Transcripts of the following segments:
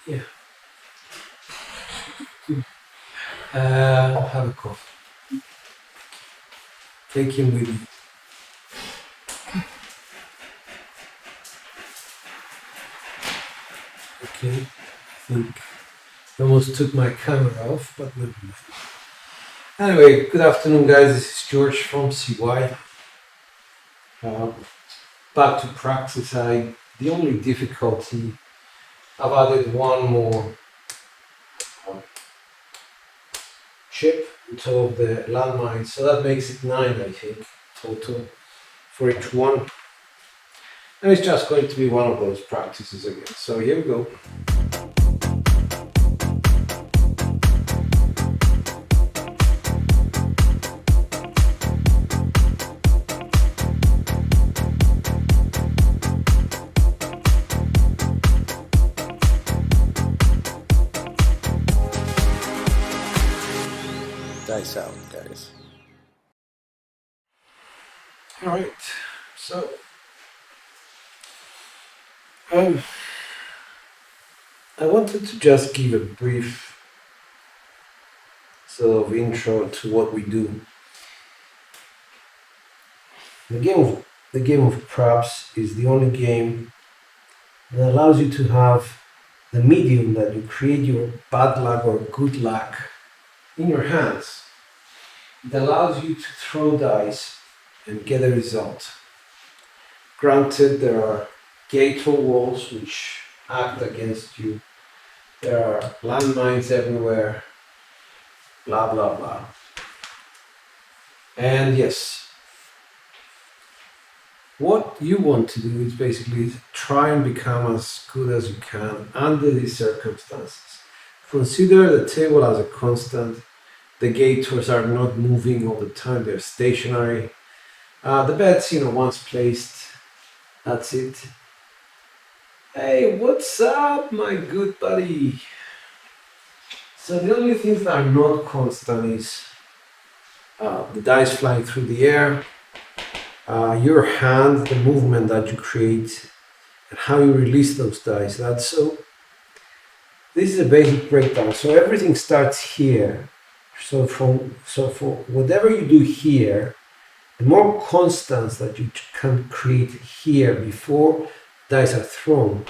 Yeah. Have a coffee. Take him with you. Okay. I think I almost took my camera off, but never mind. Anyway, good afternoon, guys. This is George from CY. Back to practice. The only difficulty, I've added one more chip into of the landmine, so that makes it 9, I think, total for each one. And it's just going to be one of those practices again. So here we go. Dice out, guys. All right, so I wanted to just give a brief sort of intro to what we do. The game of craps is the only game that allows you to have the medium that you create your bad luck or good luck in your hands. It allows you to throw dice and get a result. Granted, there are gates or walls which act against you. There are landmines everywhere, blah, blah, blah. And yes, what you want to do is basically try and become as good as you can under these circumstances. Consider the table as a constant. The gators are not moving all the time, they're stationary. The bets, once placed, that's it. Hey, what's up, my good buddy? So the only things that are not constant is the dice flying through the air, your hand, the movement that you create, and how you release those dice. This is a basic breakdown. So everything starts here. So for whatever you do here, the more constants that you can create here before dice are thrown,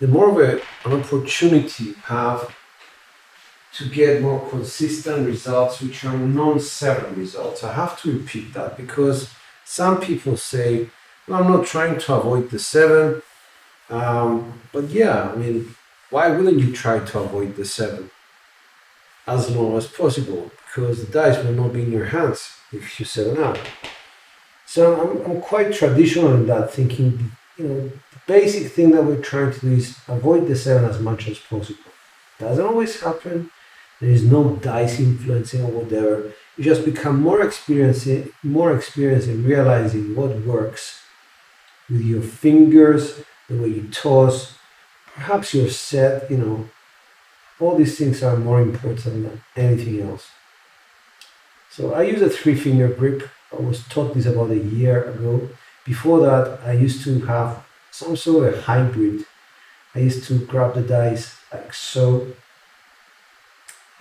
the more of an opportunity you have to get more consistent results, which are non-7 results. I have to repeat that because some people say, well, I'm not trying to avoid the 7. But yeah, why wouldn't you try to avoid the 7? As long as possible, because the dice will not be in your hands if you 7 up. So I'm quite traditional in that, thinking, the basic thing that we're trying to do is avoid the 7 as much as possible. Doesn't always happen. There is no dice influencing or whatever. You just become more experienced in realizing what works with your fingers, the way you toss, perhaps your set, all these things are more important than anything else. So I use a 3-finger grip. I was taught this about a year ago. Before that, I used to have some sort of hybrid. I used to grab the dice like so.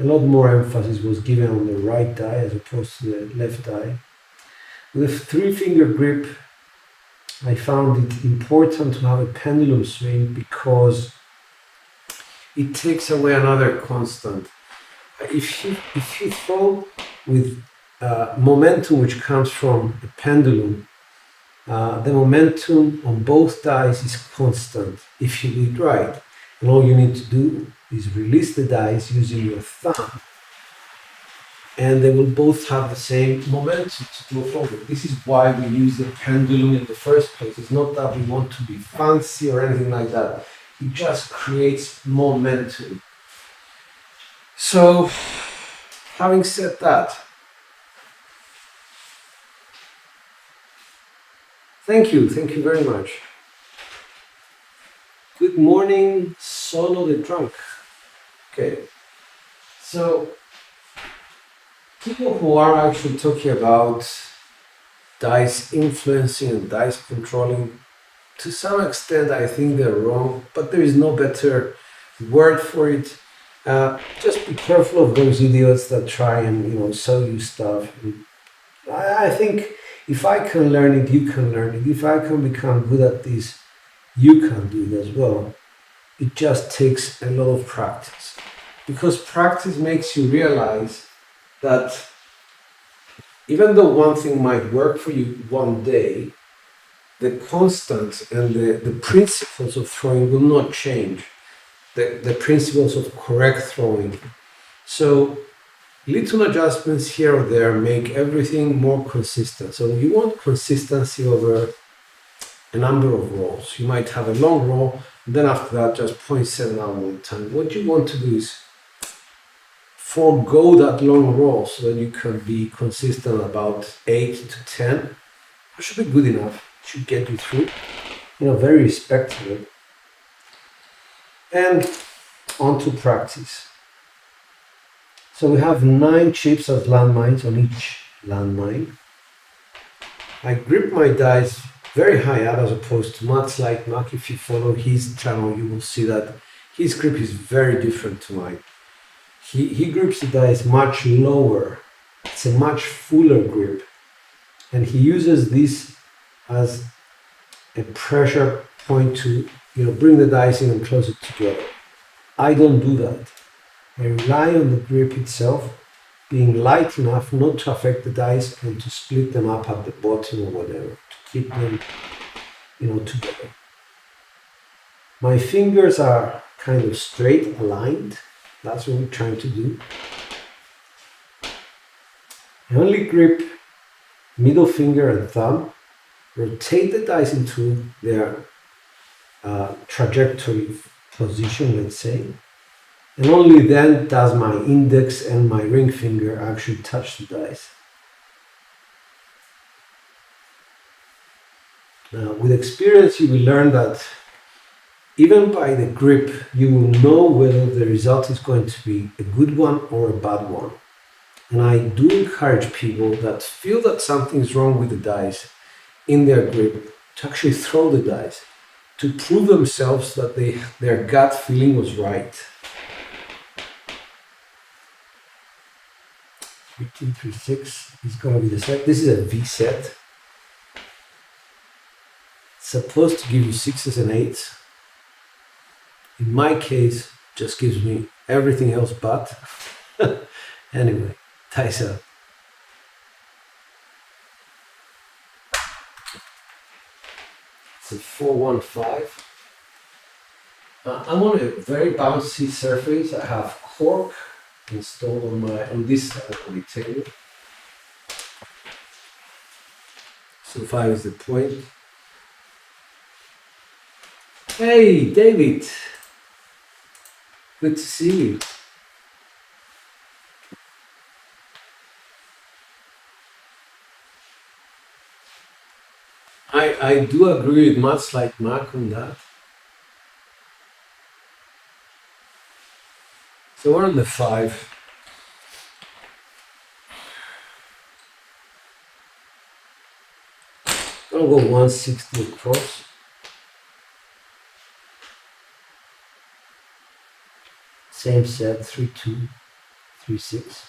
A lot more emphasis was given on the right die as opposed to the left die. With a 3-finger grip, I found it important to have a pendulum swing because it takes away another constant. If you throw with momentum which comes from a pendulum, the momentum on both dice is constant if you do it right. And all you need to do is release the dice using your thumb, and they will both have the same momentum to go forward. This is why we use the pendulum in the first place. It's not that we want to be fancy or anything like that. It just creates momentum. So, having said that, thank you very much. Good morning, Solo the Drunk. Okay, so people who are actually talking about dice influencing and dice controlling, to some extent I think they're wrong, but there is no better word for it. Just be careful of those idiots that try and sell you stuff. And I think if I can learn it, you can learn it. If I can become good at this, you can do it as well. It just takes a lot of practice, because practice makes you realize that even though one thing might work for you one day, the constants and the principles of throwing will not change. The principles of correct throwing. So little adjustments here or there make everything more consistent. So you want consistency over a number of rolls. You might have a long roll, and then after that just 0.7 out one time. What you want to do is forego that long roll so that you can be consistent about 8 to 10. That should be good enough. It should get you through. Very respectable. And on to practice. So we have 9 chips as landmines on each landmine. I grip my dice very high up as opposed to Matt's like Mac. If you follow his channel, you will see that his grip is very different to mine. He grips the dice much lower. It's a much fuller grip. And he uses this as a pressure point to bring the dice in and close it together. I don't do that. I rely on the grip itself being light enough not to affect the dice and to split them up at the bottom or whatever, to keep them, together. My fingers are kind of straight, aligned. That's what we're trying to do. I only grip middle finger and thumb, rotate the dice into their trajectory position, let's say, and only then does my index and my ring finger actually touch the dice. Now, with experience, you will learn that even by the grip, you will know whether the result is going to be a good one or a bad one. And I do encourage people that feel that something's wrong with the dice in their grip to actually throw the dice, to prove themselves that their gut feeling was right. 3, 2, 3, 6 is going to be the set. This is a V set. It's supposed to give you 6s and 8s. In my case, just gives me everything else but. Anyway, dice up. It's a 4-1-5. I'm on a very bouncy surface. I have cork installed on this side of the table. So 5 is the point. Hey, David. Good to see you. I do agree with Matt's like Mark on that. So we're on the 5. Gonna go 160 across. Same set, 3-2, 3-6.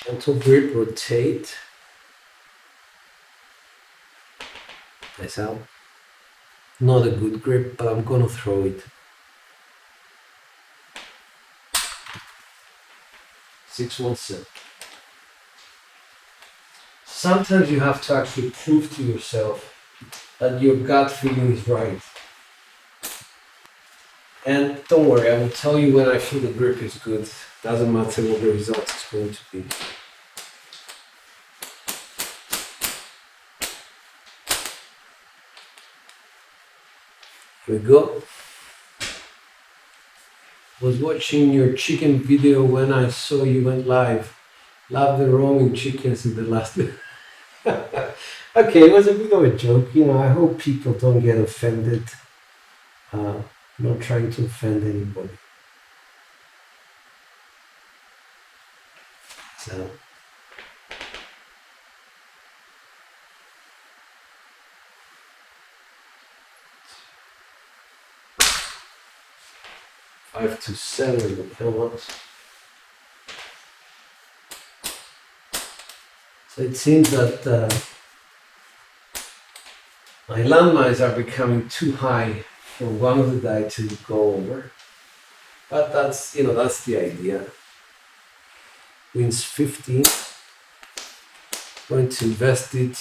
Gentle grip, rotate. Nice out. Not a good grip, but I'm gonna throw it. 6-1-7. Sometimes you have to actually prove to yourself that your gut feeling is right. And don't worry, I will tell you when I feel the grip is good. Doesn't matter what the result is going to be. Here we go. Was watching your chicken video when I saw you went live. Love the roaming chickens in the last. Okay, it was a bit of a joke. I hope people don't get offended. Not trying to offend anybody. So. 5 to 7 the pillars. So it seems that my landmines are becoming too high for one of the die to go over. But that's the idea. Wins 15. Going to invest it.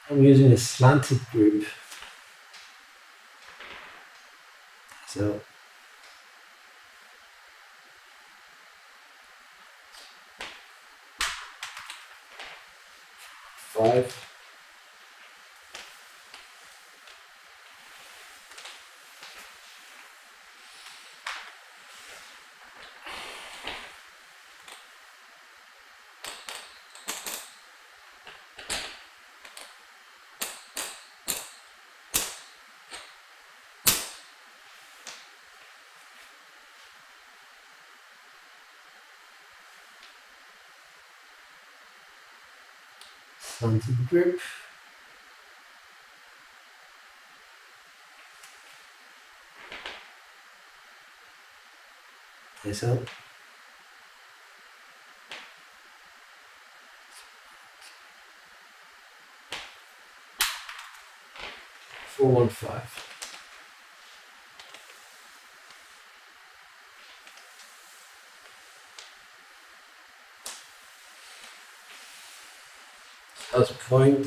I'm using a slanted grip. So five. Slanted grip. Nice out. Four, 1, 5. That's point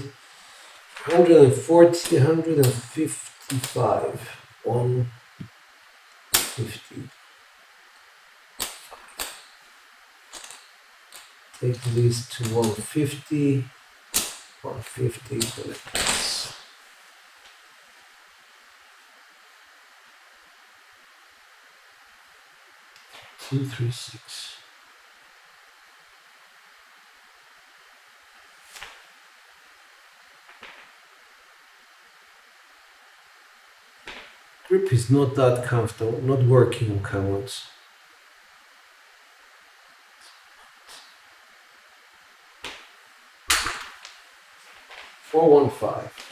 140, 155, 150. Take this to 150, 150, collect. 2, 3, 6. Grip is not that comfortable, not working on camels. 4, 1, 5.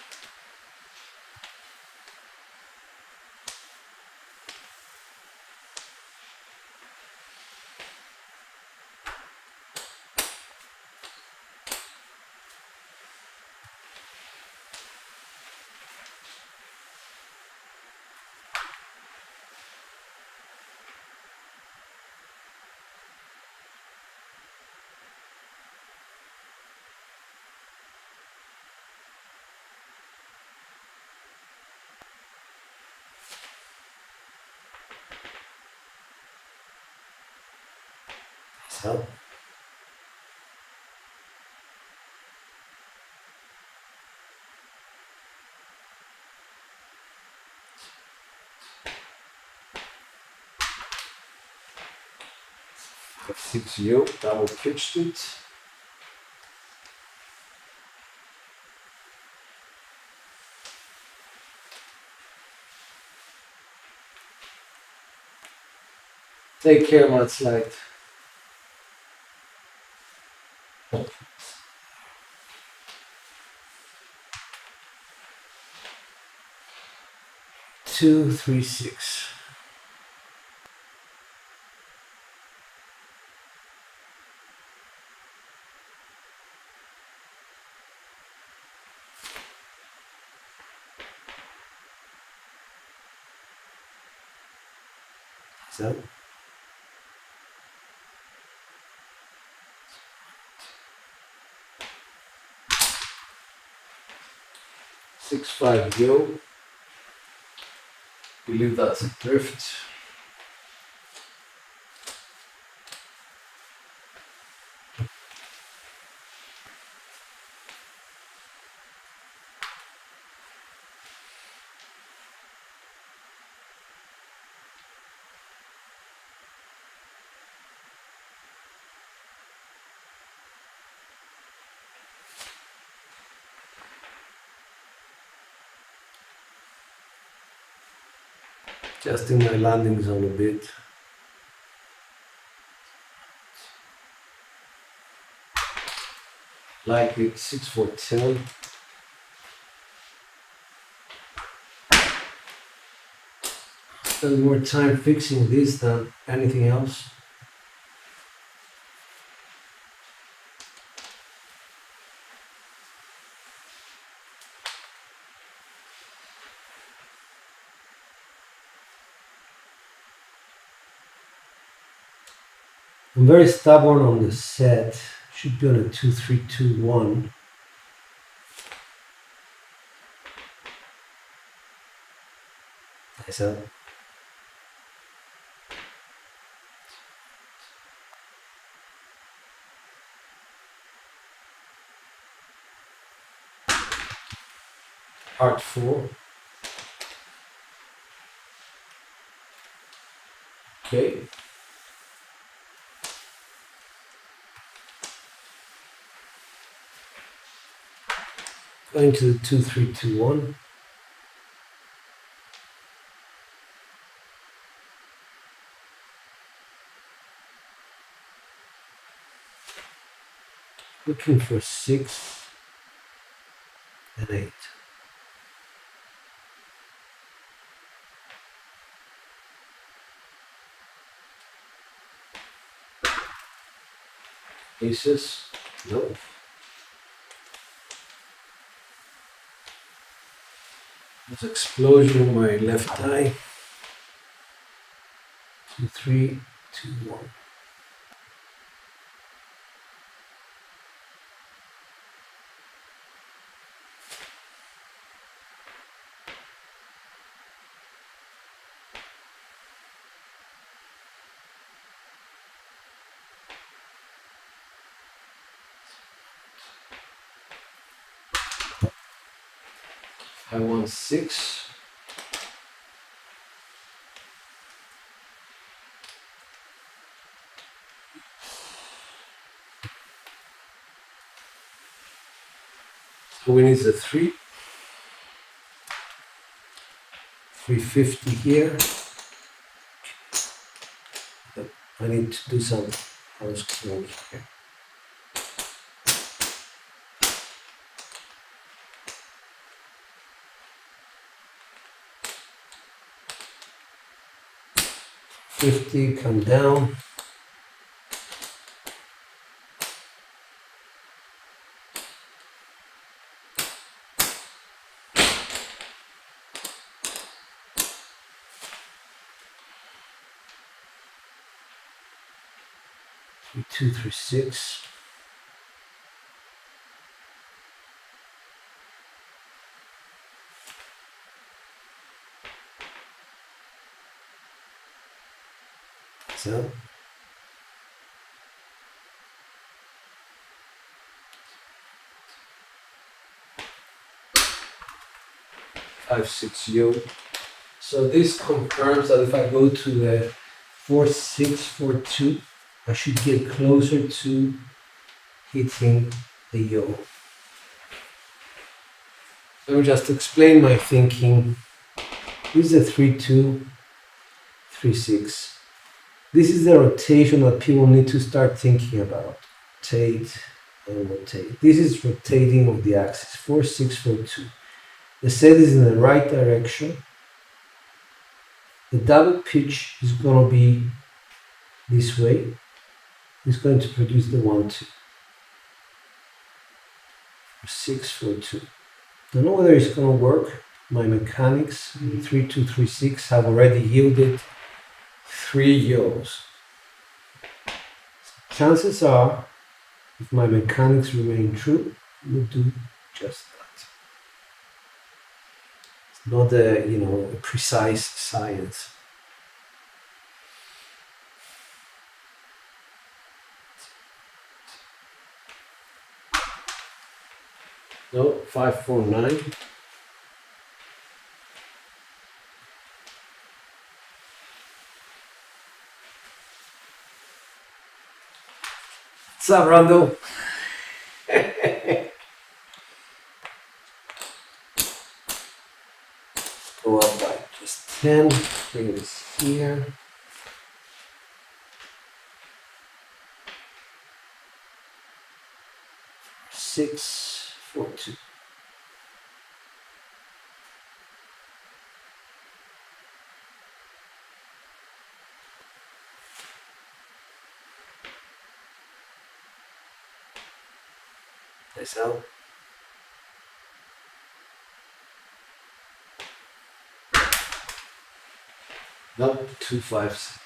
So 6 yoke, double pitched it. Take care, mudslide. Two, 3, 6. So 6, 5 yo. Believe that's a drift. Adjusting my landing zone a bit. likely 6 for 10. Spend more time fixing this than anything else. I'm very stubborn on the set. Should be on a 2, 3, 2, 1. So part 4. Okay. Going to the 2, 3, 2, 1. Looking for 6 and 8. Aces? No. There's an explosion in my left eye. 2, 3, 2, 1. I want 6. So we need the 3. 350 here. But I need to do some house cleaning here. $50, come down. Two, 3, 6. So 5, 6 yo. So this confirms that if I go to the 4, 6, 4, 2, I should get closer to hitting the yo. Let me just explain my thinking. This is a 3, 2, 3, 6. This is the rotation that people need to start thinking about. Rotate and rotate. This is rotating of the axis. 4, 6, 4, 2. The set is in the right direction. The double pitch is going to be this way. It's going to produce the 1, 2. 6, 4, 2. Don't know whether it's going to work. My mechanics in 3, 2, 3, 6 have already yielded 3 yos. Chances are, if my mechanics remain true, we'll do just that. It's not a precise science. No, 5, 4, 9. What's up, Rondo? Go up by just 10. Bring this here. 6, 4, 2. Nice out. Nope, 2 5s.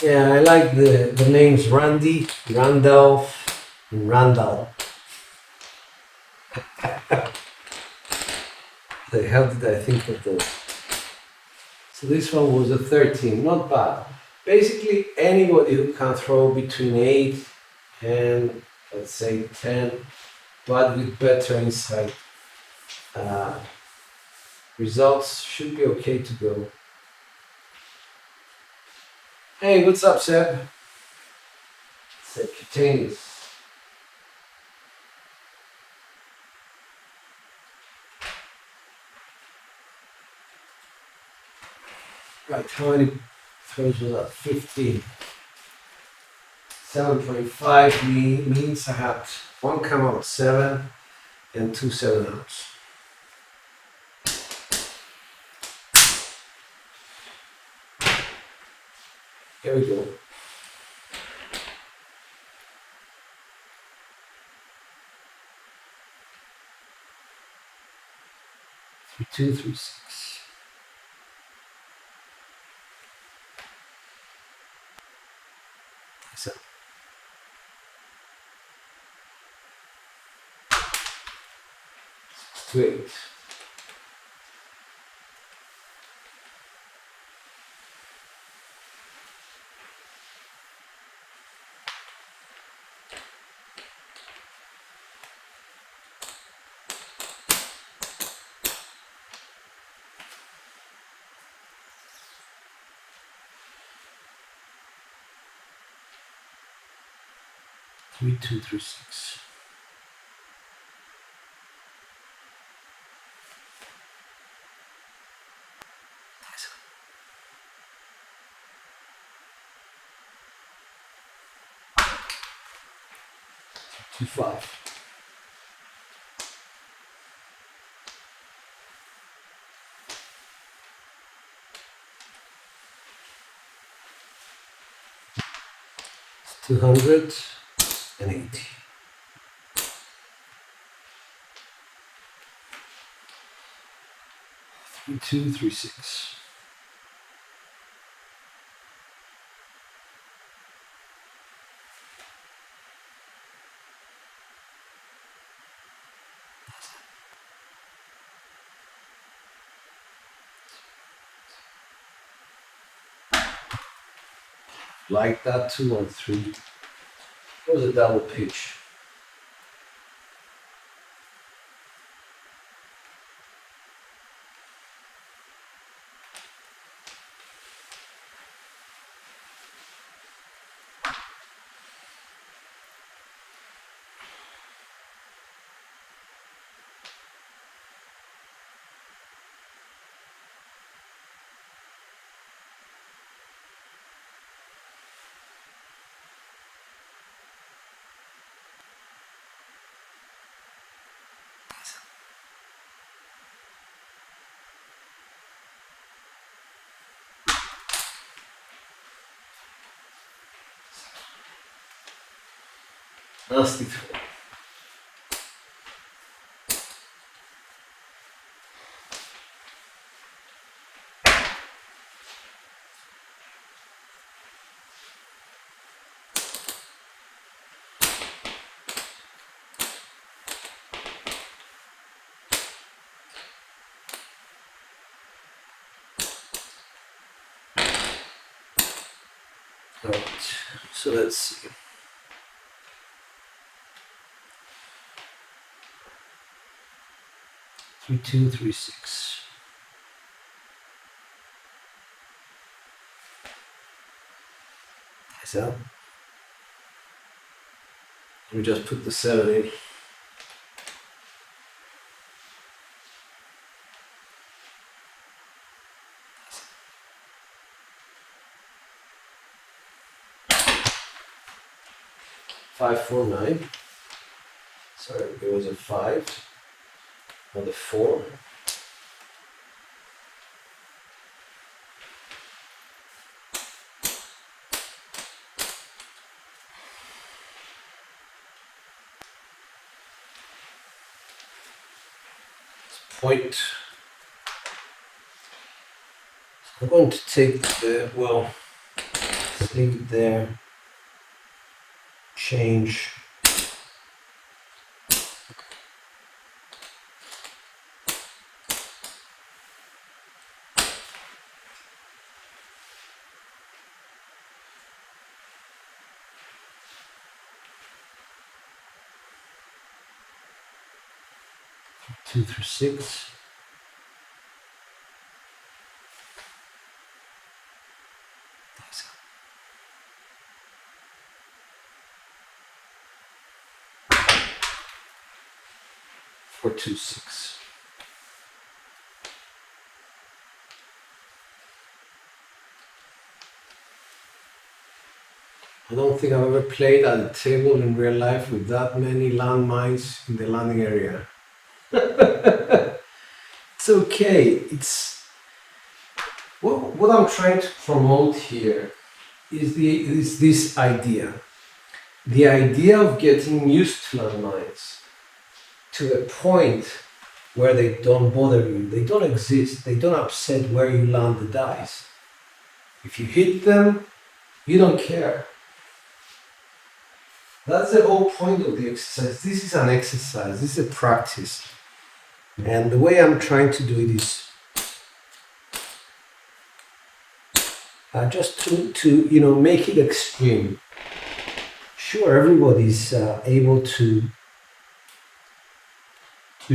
Yeah, I like the names Randy, Randolph, and Randall. How did I think of those? So this one was a 13, not bad. Basically, anybody who can throw between 8 and let's say 10, but with better insight, results should be okay to go. Hey, what's up, Seb? Subcutaneous. Right, how many throws was that? 15. 7.5 means I had one come out 7 and 2 7-outs. Here we go. 3 2 3 6. So 6 to 8. Three, 2, 3, 6. Two, 5. It's 280. 3 2 3 6. Like that 2 on 3. It was a double pitch. Nasty throw. Alright, so let's see. 3 2 3 6. Nice out. We just put the 7 in. Five, 4, 9. Sorry, it was a 5, not a 4. Point. I'm going to take the, well, leave it there, change. Two through 6. Four, 2, 6. I don't think I've ever played at a table in real life with that many landmines in the landing area. It's okay. It's what I'm trying to promote here is this idea. The idea of getting used to landmines to the point where they don't bother you, they don't exist, they don't upset where you land the dice. If you hit them, you don't care. That's the whole point of the exercise. This is an exercise, this is a practice. And the way I'm trying to do it is just to make it extreme. Sure, everybody's able to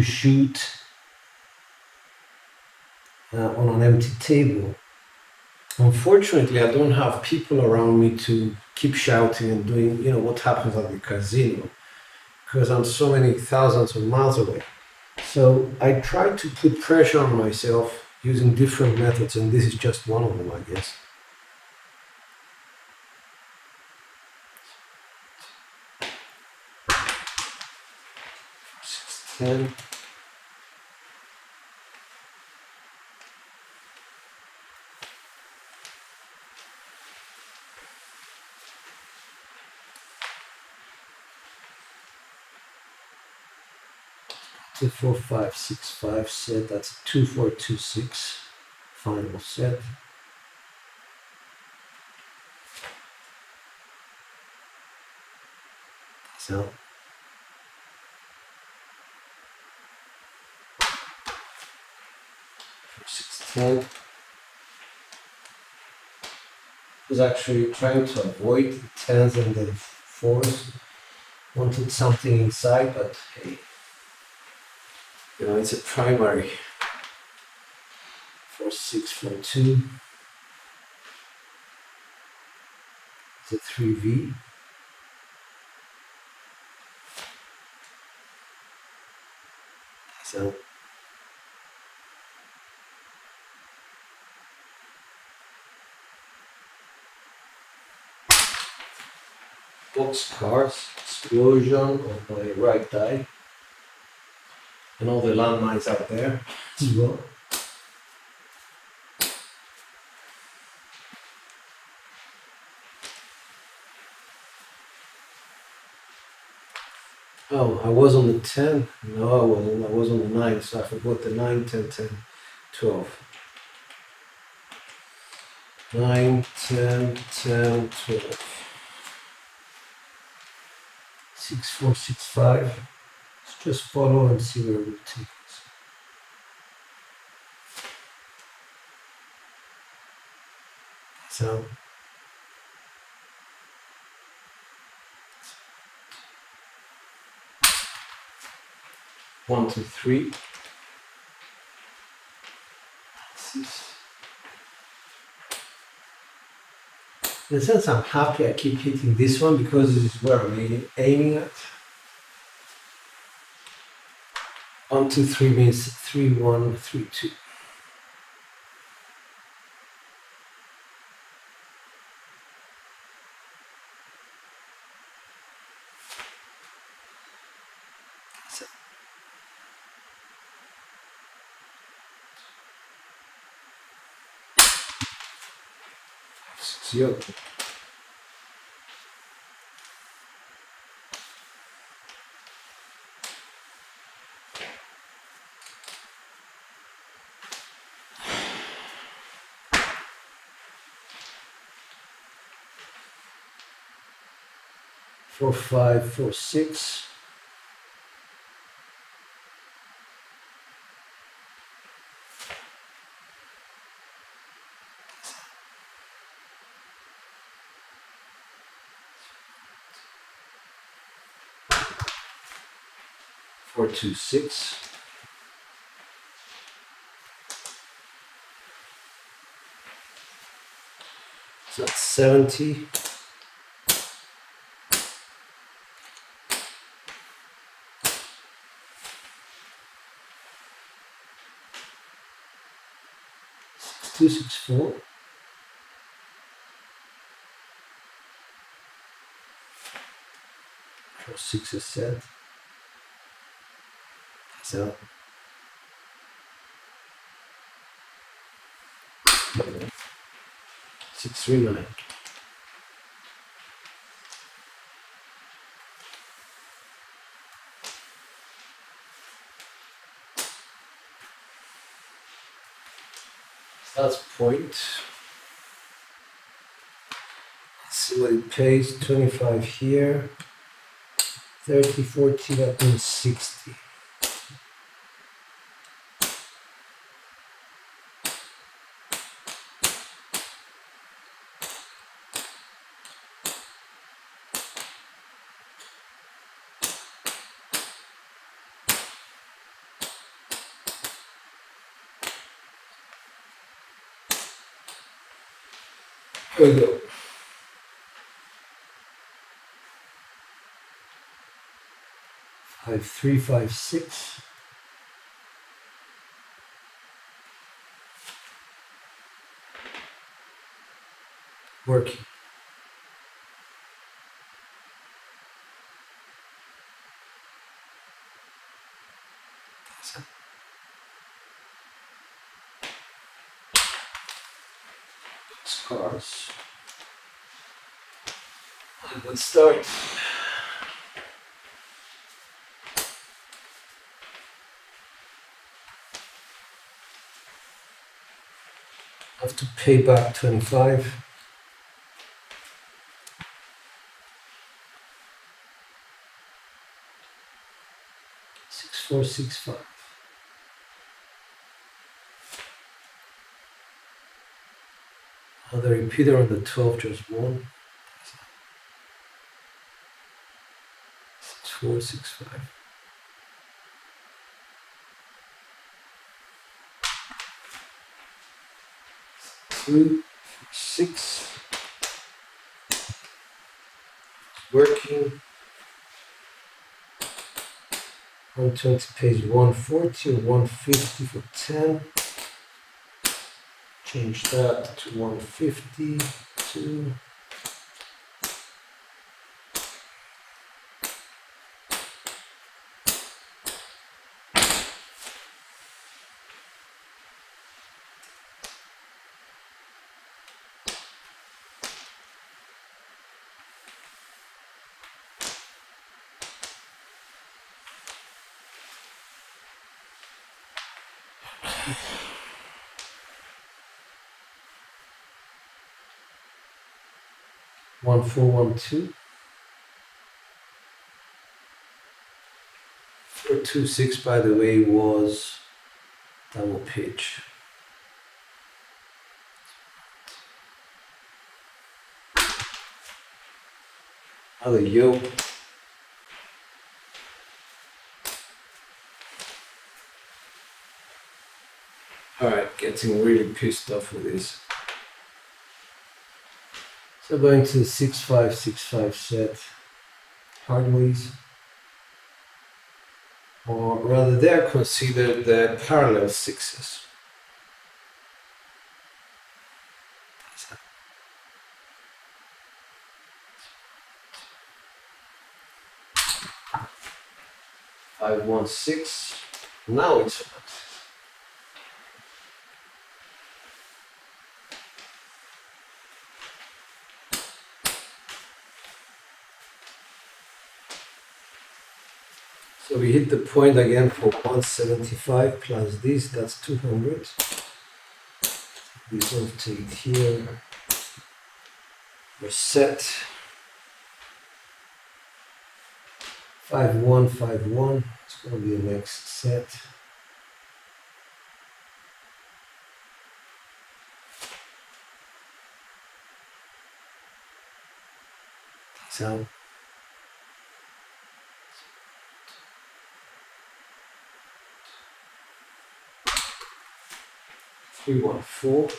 shoot on an empty table. Unfortunately, I don't have people around me to keep shouting and doing, what happens at the casino, because I'm so many thousands of miles away. So I try to put pressure on myself using different methods, and this is just one of them, I guess. 10. Two, 4, 5, 6, 5 set. That's 2, 4, 2, 6. Final set. So 6, 10. I was actually trying to avoid the 10s and the 4s. Wanted something inside, but hey, it's a primary. 4, 6, 4, 2. It's a 3V. So box cars, explosion on my right die, and all the landmines out there as well. Oh, I was on the 10. No, I wasn't. I was on the 9, so I forgot the 9, 10, 10, 12. 9, 10, 10, 12. 6, 4, 6, 5. Let's just follow and see where it will take us. So 1, 2, 3. 6. In a sense, I'm happy I keep hitting this one because this is where I'm aiming at. 1, 2, 3 means 3, 1, 3, 2. Zero. Four, 5, 4, 6. Four, 2, 6. So that's 70. Two, 6, 4. 4, 6 is set. So 6, 3, 9. That's point. Let's see what it pays. 25 here. 30, 40, that means 60. Here we go. 5, 3, 5, 6. Working. Scars. Let's start. I have to pay back 25. 6, 4, 6, 5. The repeater on the 12 just won. 6, 4, 6, 5. Two, 6. Working. 120 pays 140 or 150 for 10. Change that to 150. 2. One, 4, 1, 2. 4, 2, 6, by the way, was double pitch. Another yoke. Alright, getting really pissed off with this. So going to the 6565 set, hardways, or rather they're considered the parallel sixes. Five, 1, 6. Now it's an axis. So we hit the point again for 175 plus this, that's 200. We rotate here. We're set. 5, 1, 5, 1. It's going to be the next set. So 3, 1, 4.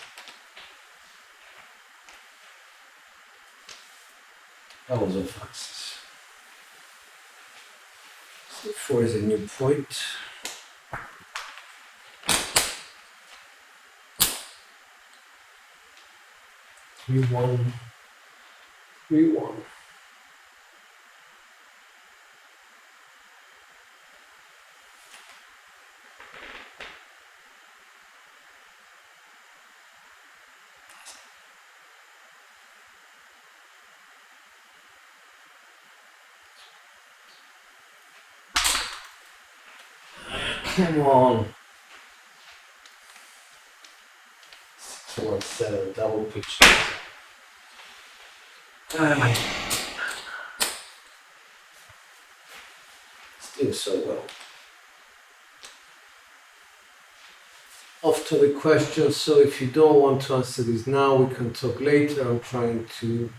That was off axis. So 4 is a new point. 3, 1, 3, 1. Come on. 6, 1, 7, double pitch. Still so well. Off to the questions. So if you don't want to answer these now, we can talk later. I'm trying to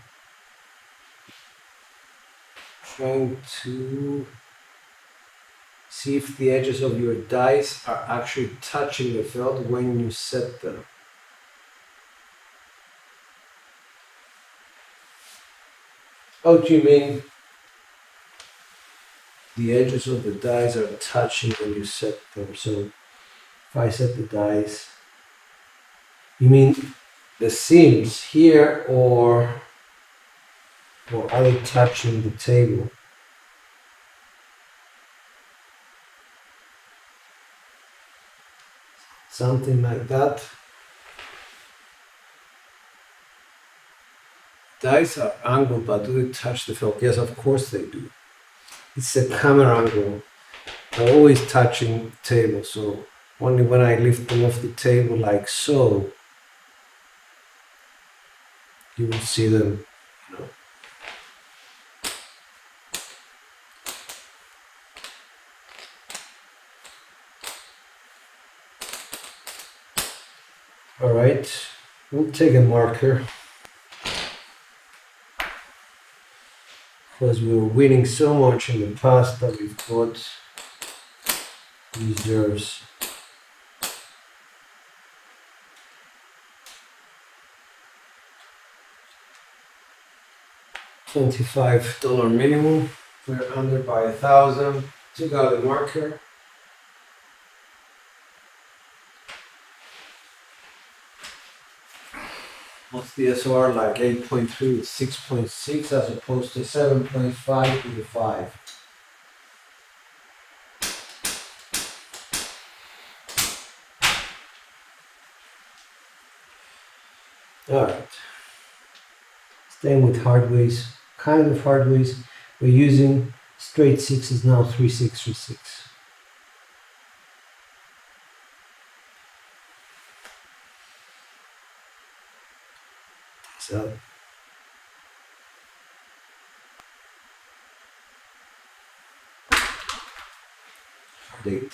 see if the edges of your dice are actually touching the felt when you set them. Oh, do you mean the edges of the dice are touching when you set them? So if I set the dice, you mean the seams here, or are they touching the table? Something like that. Dice are angled, but do they touch the felt? Yes, of course they do. It's a camera angle. They're always touching the table, so only when I lift them off the table like so, you will see them, you know. All right, we'll take a marker because we were winning so much in the past that we've got reserves. $25 minimum. We're under by 1,000. Took out the marker. What's the SOR like? 8.3 with 6.6 as opposed to 7.5 with the 5. Alright. Staying with hardways, kind of hardways, we're using straight sixes now, 3, 6, 3, 6. So date.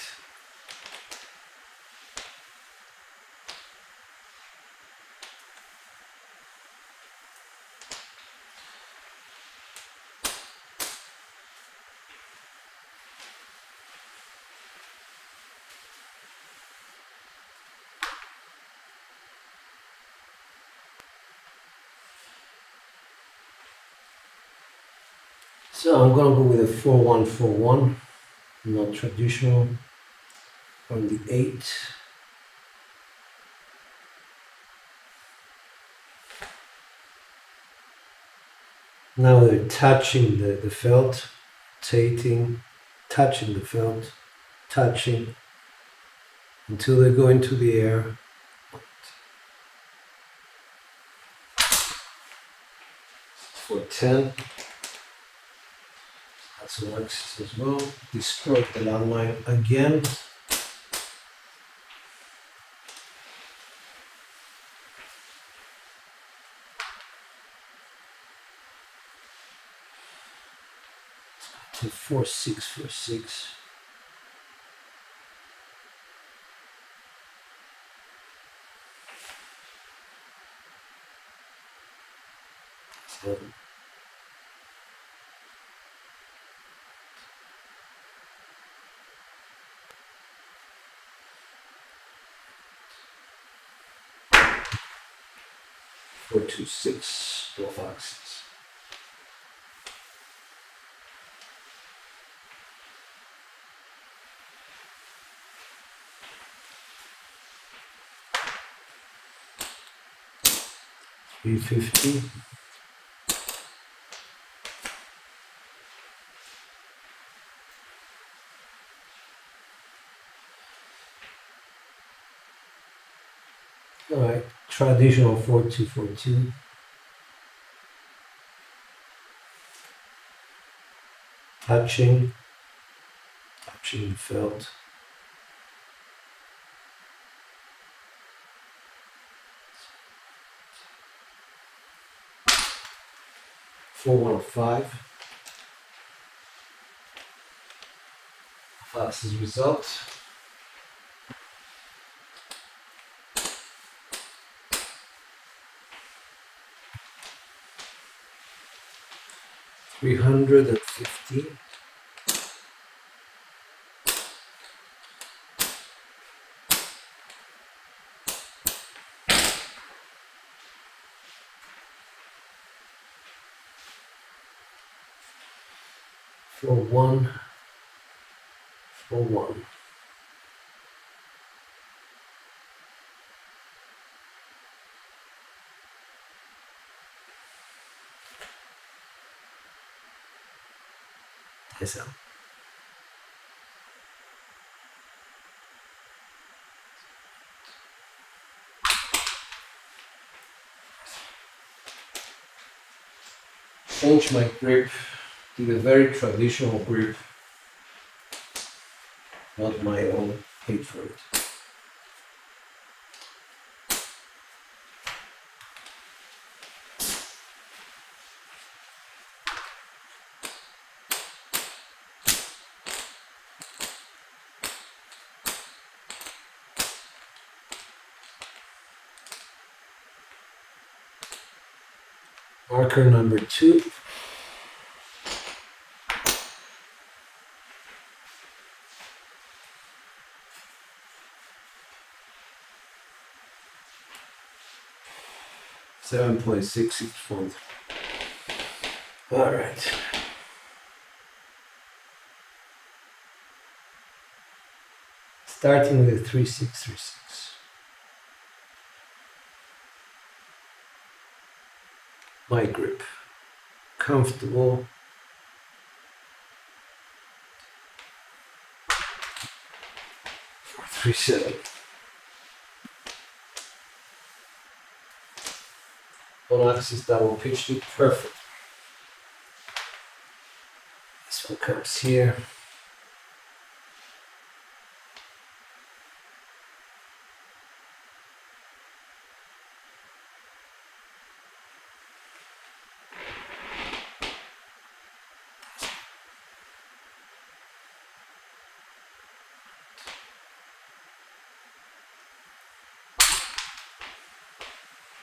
So I'm gonna go with a 4-1-4-1, not traditional. On the 8. Now they're touching the felt, rotating, touching the felt, touching until they go into the air. For 10. That's an axis as well. Distort the landmine again. To 4-6-4-6. So 4-2-6, both axes. $350. All right, traditional 4-2-4-2. Touching the felt. Four 1-5. Fastest result. $350. For 1-1. Yes, change my grip to the very traditional grip, not my own. Hate for it. Marker number 2. $7.66. All right. Starting with 3-6-3-6. My grip. Comfortable. 4-3-7. On axis double pitched it. Perfect. This one comes here.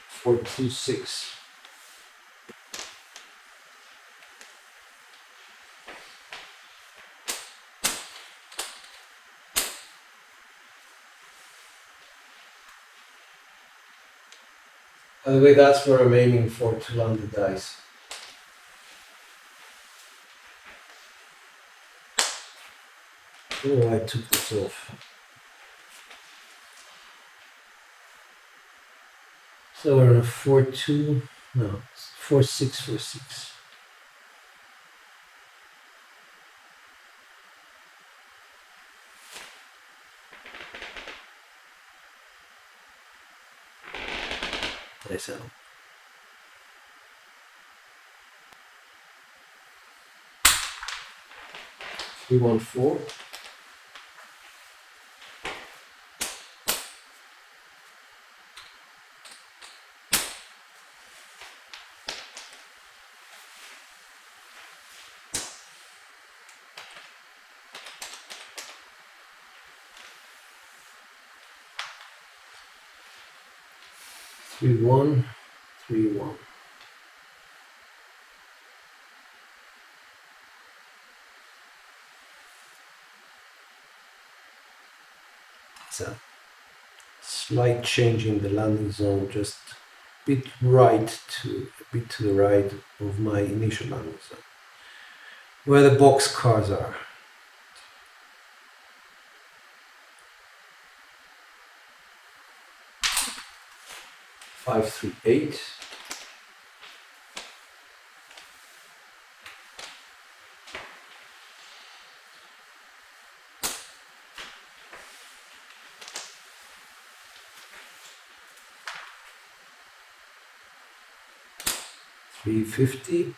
For 2-6. By the way, that's where I'm aiming for to land the dice. Oh, I took this off. So we're on a 4-2. No, 4-6, 4-6. Nice out. Three, 1, 4. Three, 1, 3, 1. So slight change in the landing zone, just a bit to the right of my initial landing zone, where the box cars are. 5, 3, 8. $350.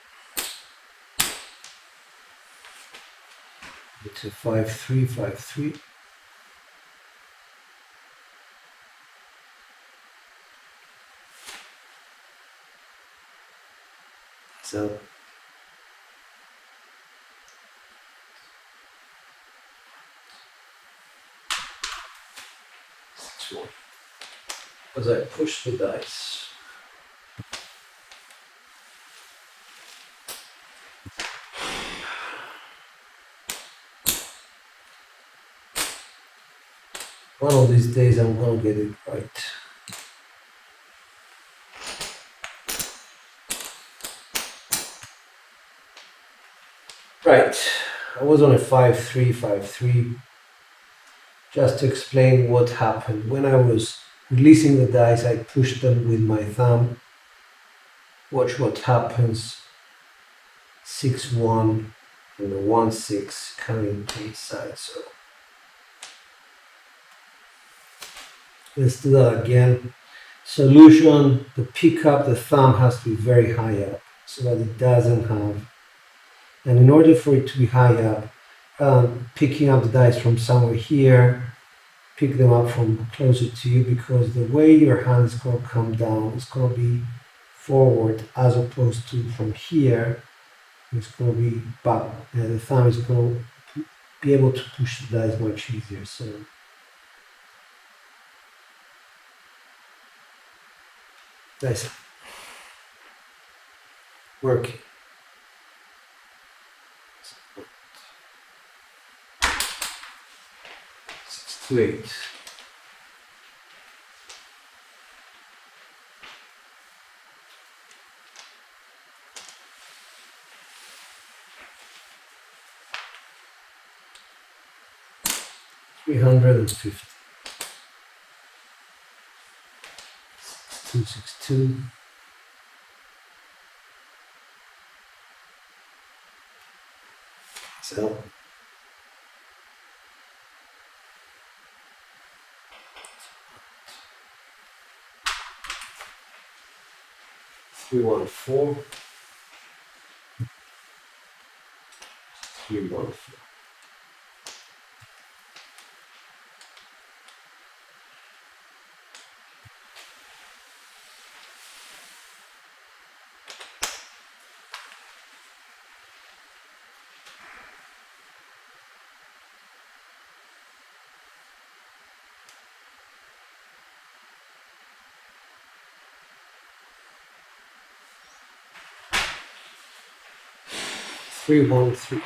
It's a 5, 3, 5, 3. So as I push the dice, one of these days I'm gonna get it right. Right, I was on a 5, 3, 5, 3. Just to explain what happened. When I was releasing the dice, I pushed them with my thumb. Watch what happens. 6, 1 and a 1, 6 coming to each side. So let's do that again. Solution, the pickup, the thumb has to be very high up so that it doesn't have, and in order for it to be high up, picking up the dice from somewhere here, pick them up from closer to you, because the way your hand is going to come down is going to be forward as opposed to from here. It's going to be back, and the thumb is going to be able to push the dice much easier. So nice working. 6 to 8. $350. 262. So 314. 314. Three, 1, 3.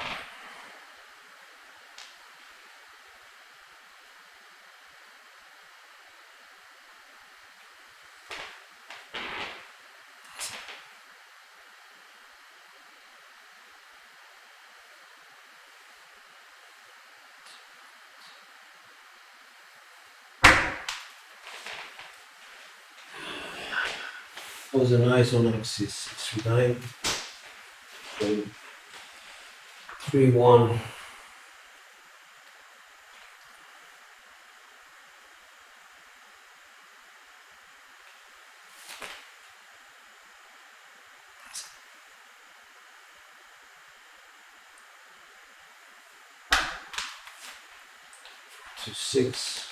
was a nice on axis 639. 3-1. To 6.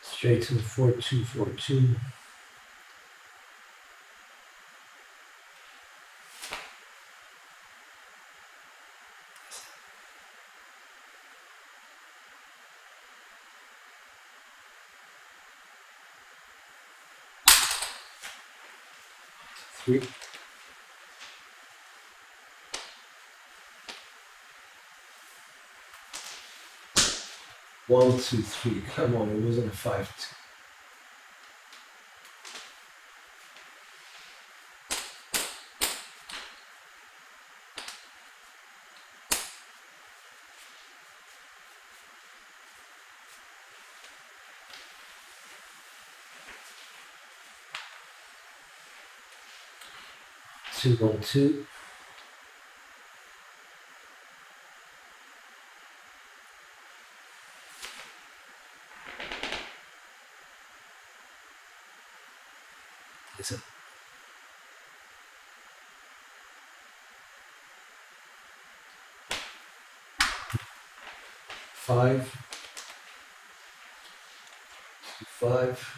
Straight to the 4-2-4-2. Three. 1, 2, 3. Come on, it wasn't a 5-2. Two, 1, 2. Is it? 5. 5.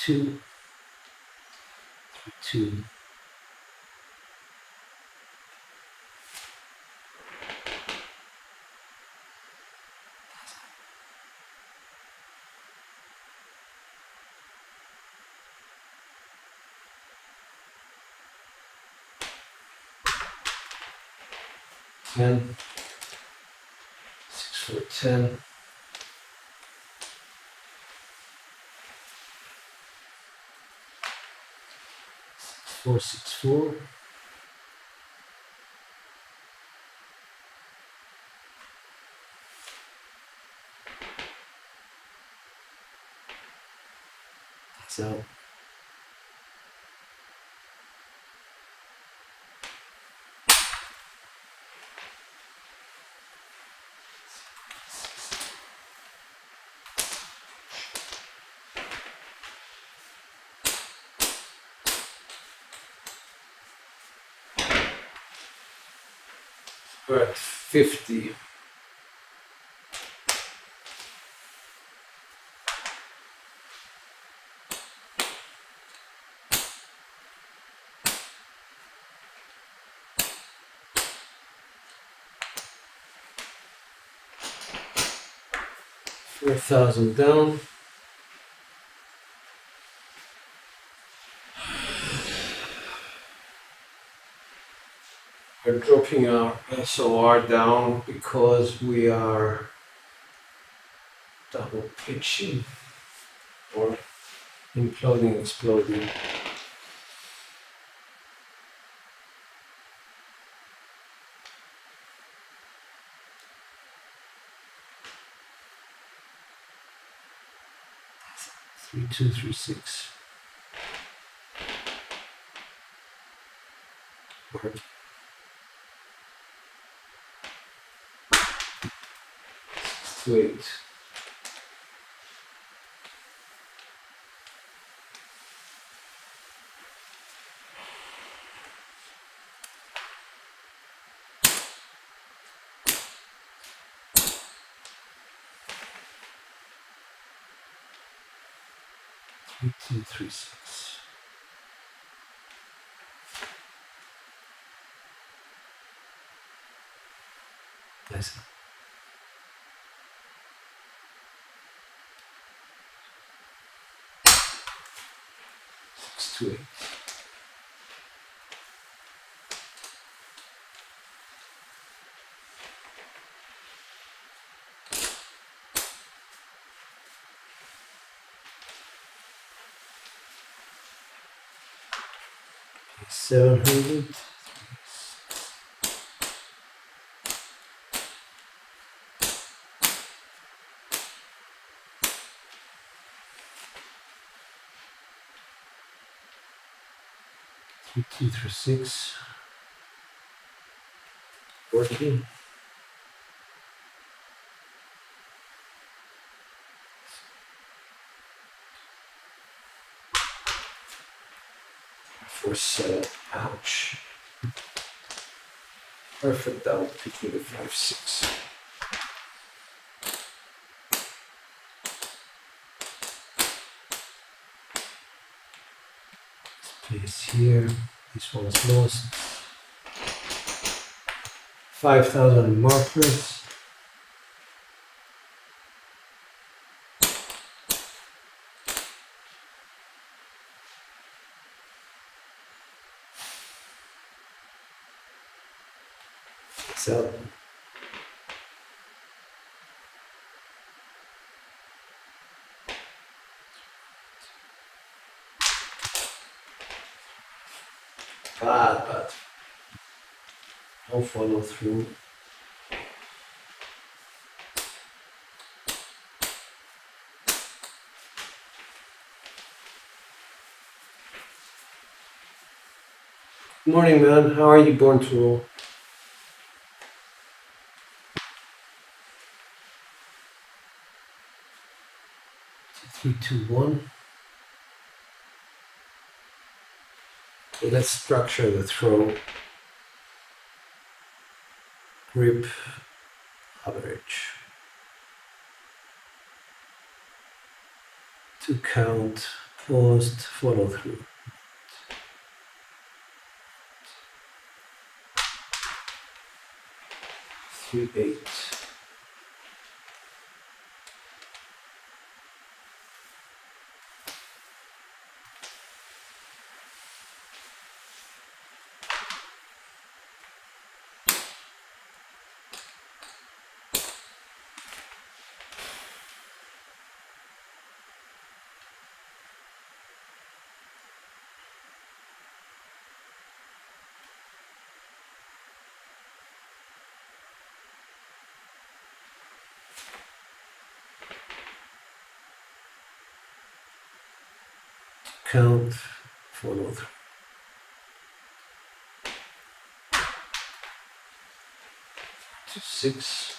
2. 2. Ten. 6, 4, 10. 4, 6, 4. So 50. $4,000 down. We're dropping our SOR down because we are double pitching or imploding, exploding. Three, 2, 3, 6. Or 6 to 8. Three, 2, 3, 6. Nice. 6 to 8. 700. 236. Working. For 7. Ouch. Perfect. That would pick me to 5-6. Place here. This one's lost. 5,000 markers. So but I'll follow through. Good morning, man. How are you born to roll? 3, 2, 1. Okay, let's structure the throw. Grip, average. 2 count, post, follow through. 3, 8. Count, follow through. 6.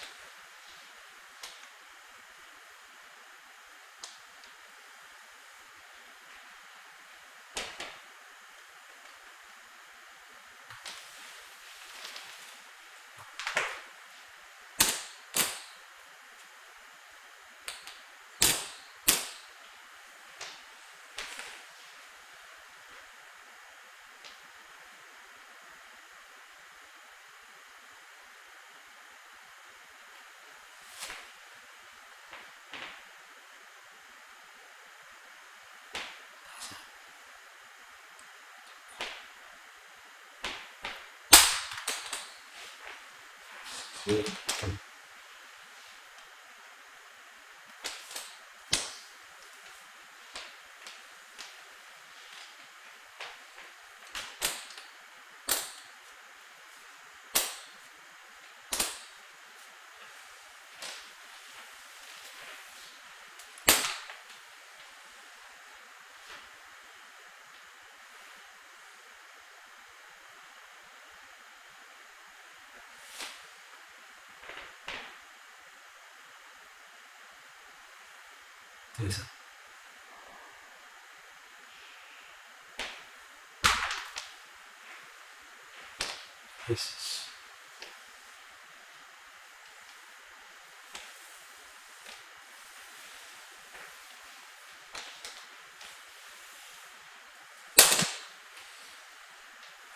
This. This.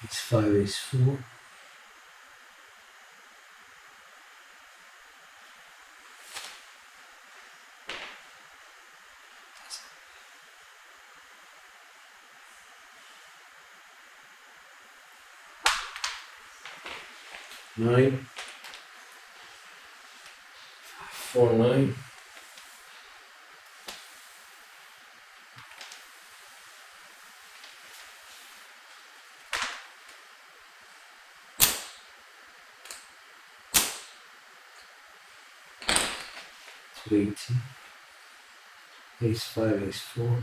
It's 5 is 4. Nine. 4, 9. 280. Ace 5, ace 4.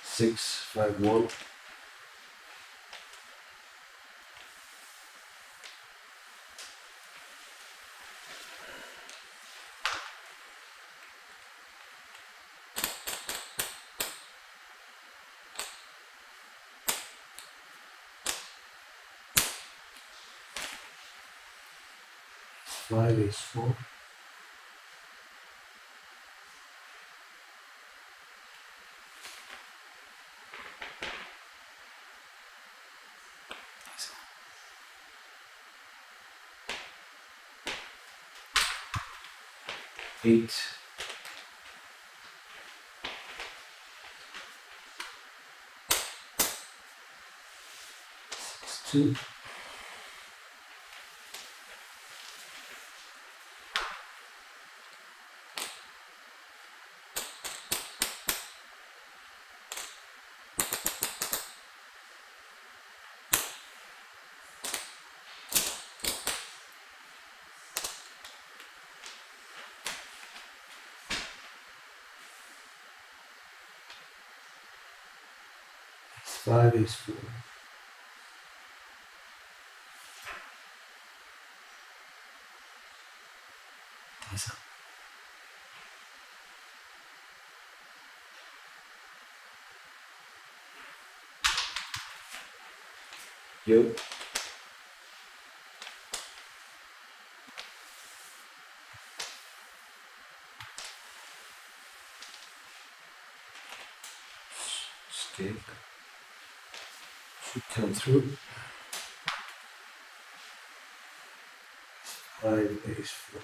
Six, 5, 1. Five, ace 4. Eight. Six, 2. Five, ace 4. That's up. Yo. Escape. Should come through. Five, ace 4.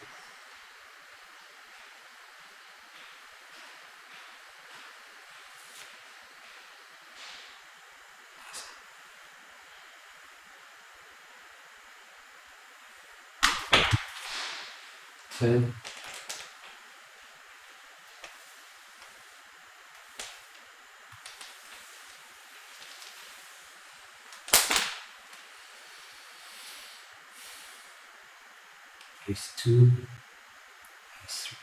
Ten. Ace 2. Ace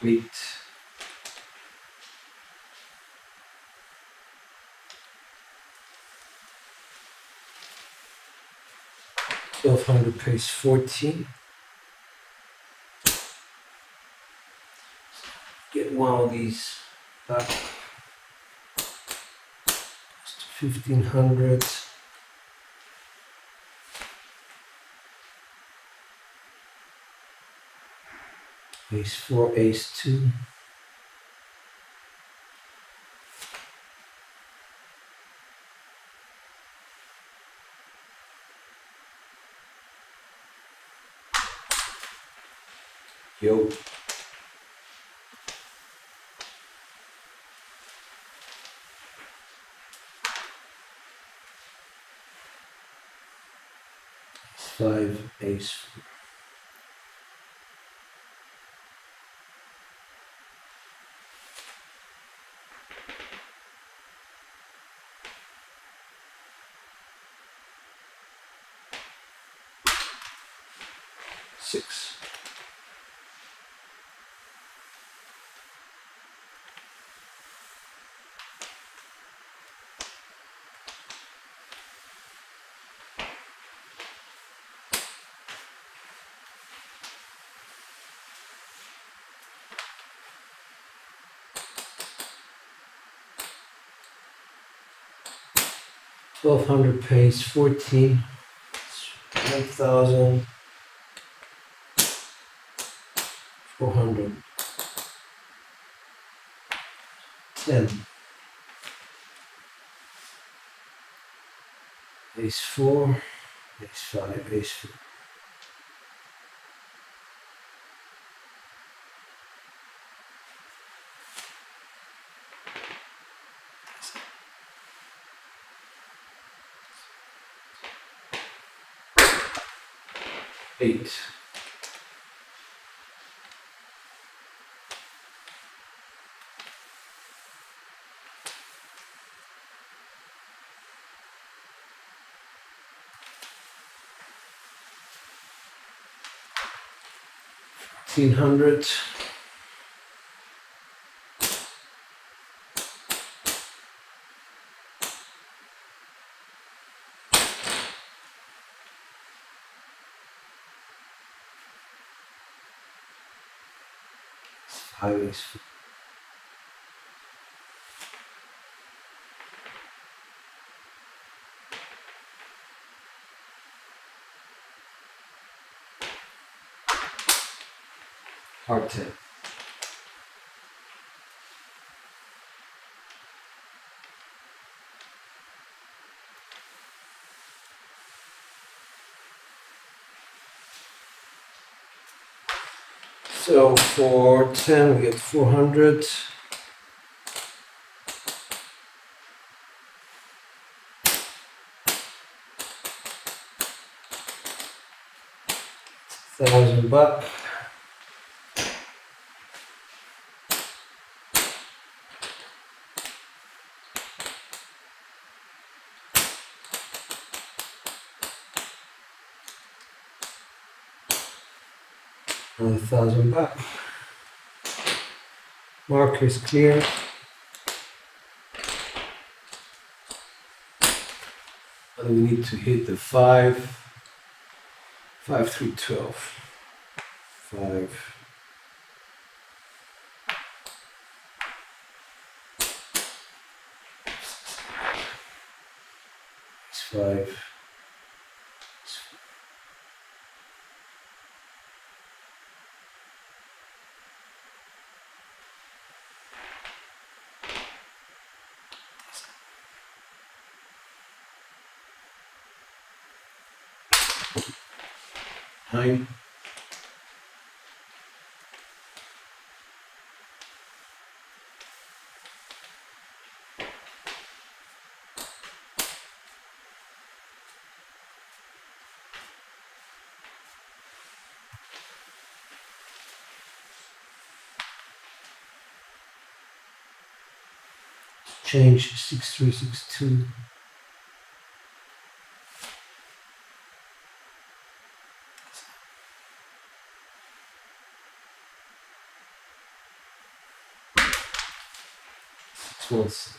3. Eight. $1,200 pays 14. Get one of these back. It's 1,500. Ace 4, ace 2. Yo. Ace 5, ace 4. Six. $1,200 pays 14. 1,400. 10. Ace 4, ace 5, ace 4. 8. $1,500. Highways. Hard 10. So for 10 we get 400. $1,000. $1,000. Marker is clear. And we need to hit the 5, 5, 3, 12. 5. 5. Nine. Change 6362. Once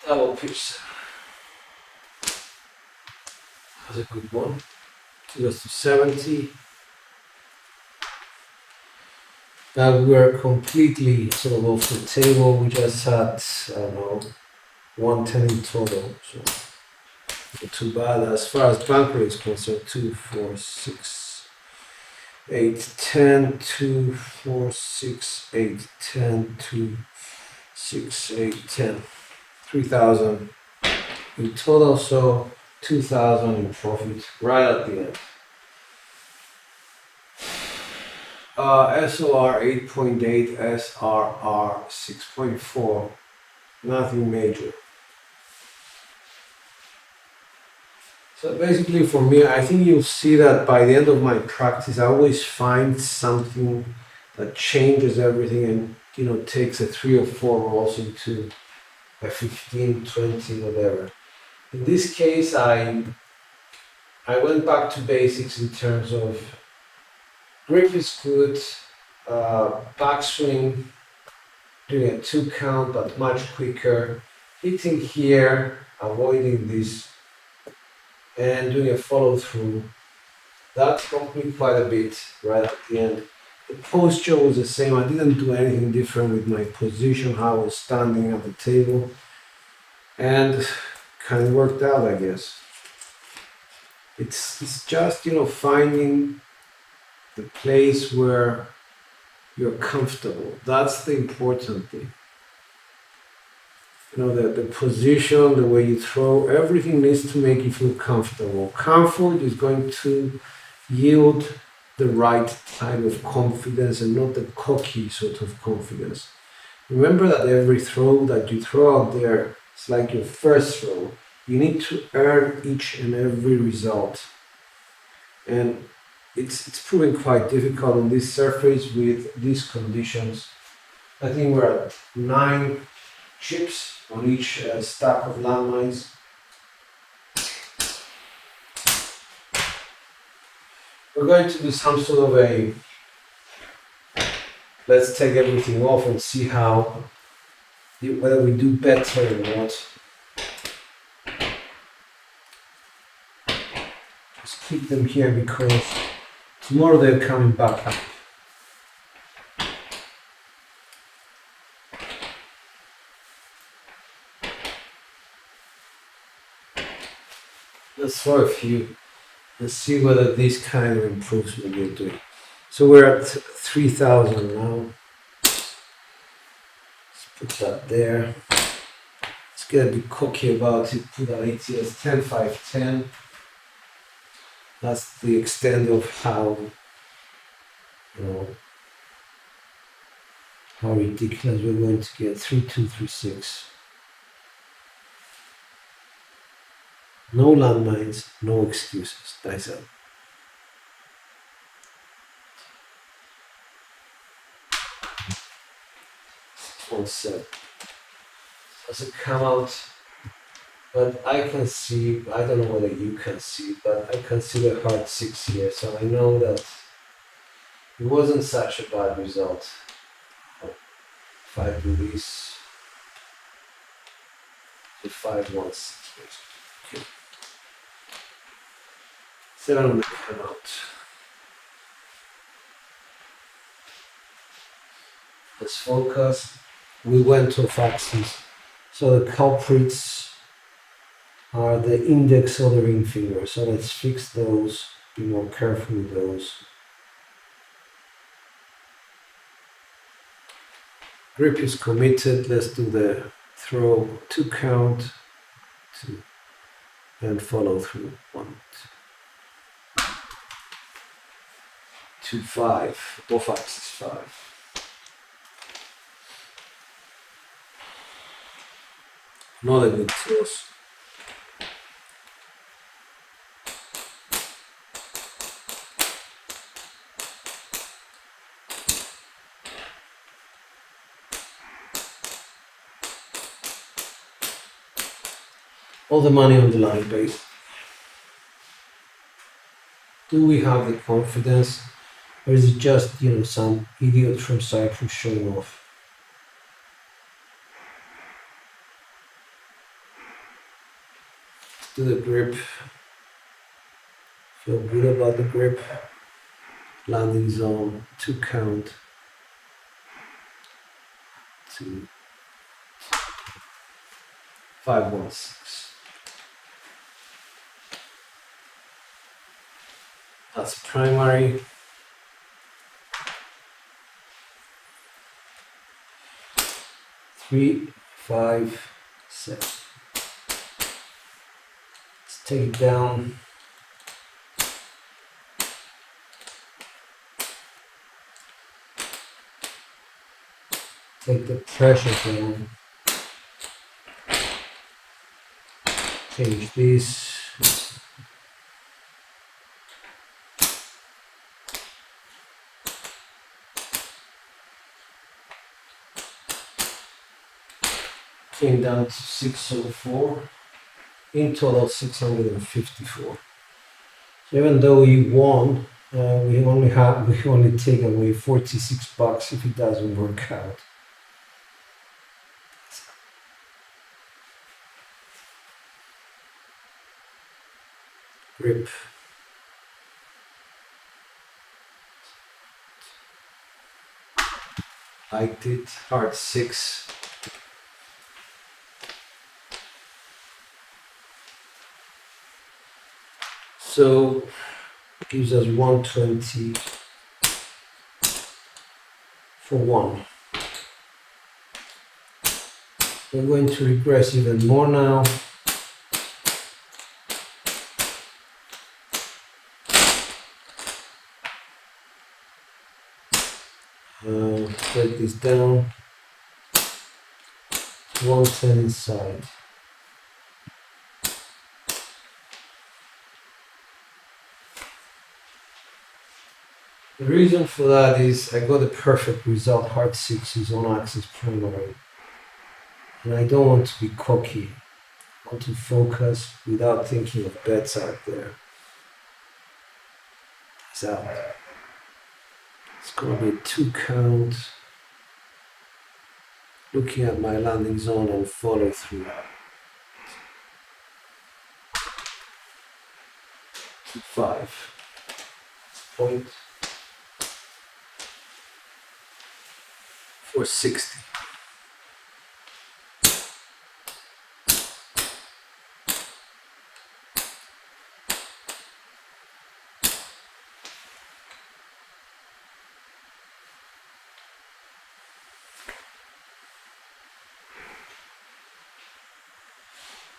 double pitch. That's a good one. It goes to 70. Now we're completely sort of off the table. We just had, I don't know, 110 in total. So not too bad. As far as banker is concerned, 2, 4, 6, 8, 10, 2, 4, 6, 8, 10, 2, 6, 8, 10. 3,000 in total, so 2,000 in profit right at the end. SOR 8.8, SRR 6.4, nothing major. So basically for me, I think you'll see that by the end of my practice, I always find something that changes everything and, you know, takes a 3 or 4 rolls into a 15, 20, whatever. In this case, I went back to basics in terms of grip is good, backswing, doing a 2 count but much quicker, hitting here, avoiding this, and doing a follow through. That helped me quite a bit right at the end. The posture was the same. I didn't do anything different with my position, how I was standing at the table, and kind of worked out, I guess. It's just, you know, finding the place where you're comfortable. That's the important thing. You know, the position, the way you throw, everything needs to make you feel comfortable. Comfort is going to yield the right type of confidence and not the cocky sort of confidence. Remember that every throw that you throw out there, it's like your first throw. You need to earn each and every result. and it's proving quite difficult on this surface with these conditions. I think we're at 9 chips on each stack of landmines. We're going to do some sort of a, let's take everything off and see how, whether we do better or not. Just keep them here because tomorrow they're coming back up. Let's throw a few. Let's see whether this kind of improves what you're doing. So we're at 3,000 now. Let's put that there. Let's get a bit cocky about it. Put our ATS 10, 5, 10. That's the extent of how, how ridiculous we're going to get. 3, 2, 3, 6. No landmines, no excuses. Nice up. One set. Does it come out? But I can see, I don't know whether you can see, but I can see the hard 6 here, so I know that it wasn't such a bad result. If I do this, the 5, 1, 6, okay. 7 on the come out. Let's focus. We went off axis. So the culprits are the index or the ring finger. So let's fix those, be more careful with those. Grip is committed. Let's do the throw 2 count, 2, and follow through 1, 2, 5, off axis 5. Not a good toss. All the money on the line base. Do we have the confidence, or is it just some idiot from Cyprus showing off? Do the grip. Feel good about the grip. Landing zone 2 count. 2, 5, 1, 6. That's primary. Three, 5, 6. Let's take it down. Take the pressure down. Change this. Came down to 604. In total 654. So even though we won, we only take away $46 if it doesn't work out. Grip. Liked it. Hard 6. So it gives us 120 for 1. We're going to regress even more now. Break this down. 110 inside. The reason for that is I got a perfect result. Heart 6 is on axis primary. And I don't want to be cocky. I want to focus without thinking of bets out there. It's out. It's going to be a 2 count. Looking at my landing zone and follow through. 5. Point. 460.